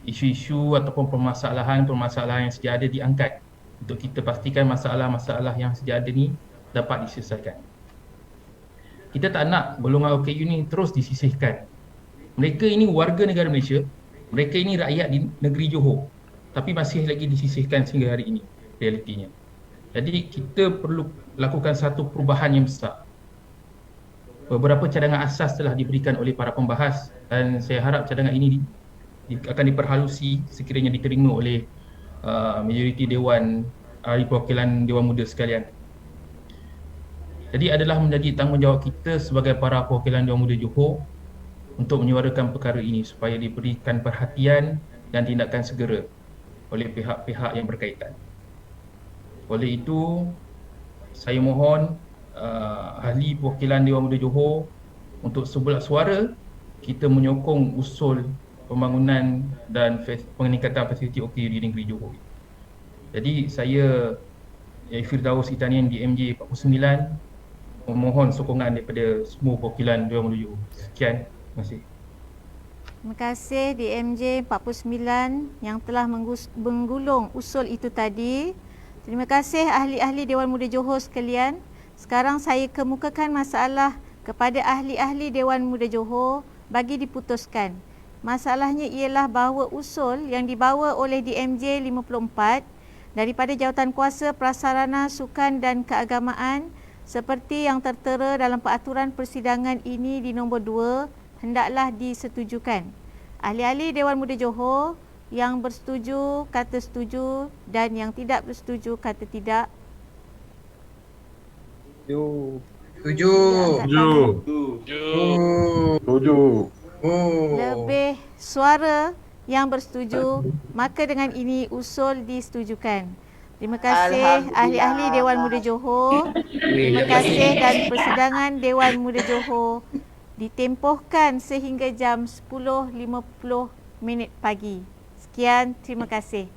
isu-isu ataupun permasalahan yang sedia ada diangkat untuk kita pastikan masalah-masalah yang sedia ada ni dapat diselesaikan. Kita tak nak golongan OKU ni terus disisihkan. Mereka ini warga negara Malaysia, mereka ini rakyat di negeri Johor, tapi masih lagi disisihkan sehingga hari ini realitinya. Jadi kita perlu lakukan satu perubahan yang besar. Beberapa cadangan asas telah diberikan oleh para pembahas dan saya harap cadangan ini akan diperhalusi sekiranya diterima oleh majoriti Dewan Ahli Perwakilan Dewan Muda sekalian. Jadi adalah menjadi tanggungjawab kita sebagai para perwakilan Dewan Muda Johor untuk menyuarakan perkara ini supaya diberikan perhatian dan tindakan segera oleh pihak-pihak yang berkaitan. Oleh itu, saya mohon Ahli Perwakilan Dewan Muda Johor untuk sebelah suara kita menyokong usul pembangunan dan peningkatan fasiliti OKU di negeri Johor. Jadi saya Firdaus Itanian DMJ 49 memohon sokongan daripada semua perwakilan Dewan Muda Johor. Sekian, terima kasih. Terima kasih DMJ 49 yang telah menggulung usul itu tadi. Terima kasih ahli-ahli Dewan Muda Johor sekalian. Sekarang saya kemukakan masalah kepada ahli-ahli Dewan Muda Johor bagi diputuskan. Masalahnya ialah bahawa usul yang dibawa oleh DMJ 54 daripada Jawatankuasa Prasarana Sukan dan Keagamaan seperti yang tertera dalam peraturan persidangan ini di nombor 2 hendaklah disetujukan. Ahli-ahli Dewan Muda Johor yang bersetuju kata setuju dan yang tidak bersetuju kata tidak. Setuju. Lebih suara yang bersetuju, maka dengan ini usul disetujukan. Terima kasih ahli-ahli Dewan Muda Johor. Terima kasih dan persidangan Dewan Muda Johor ditempohkan sehingga jam 10.50 pagi. Sekian, terima kasih.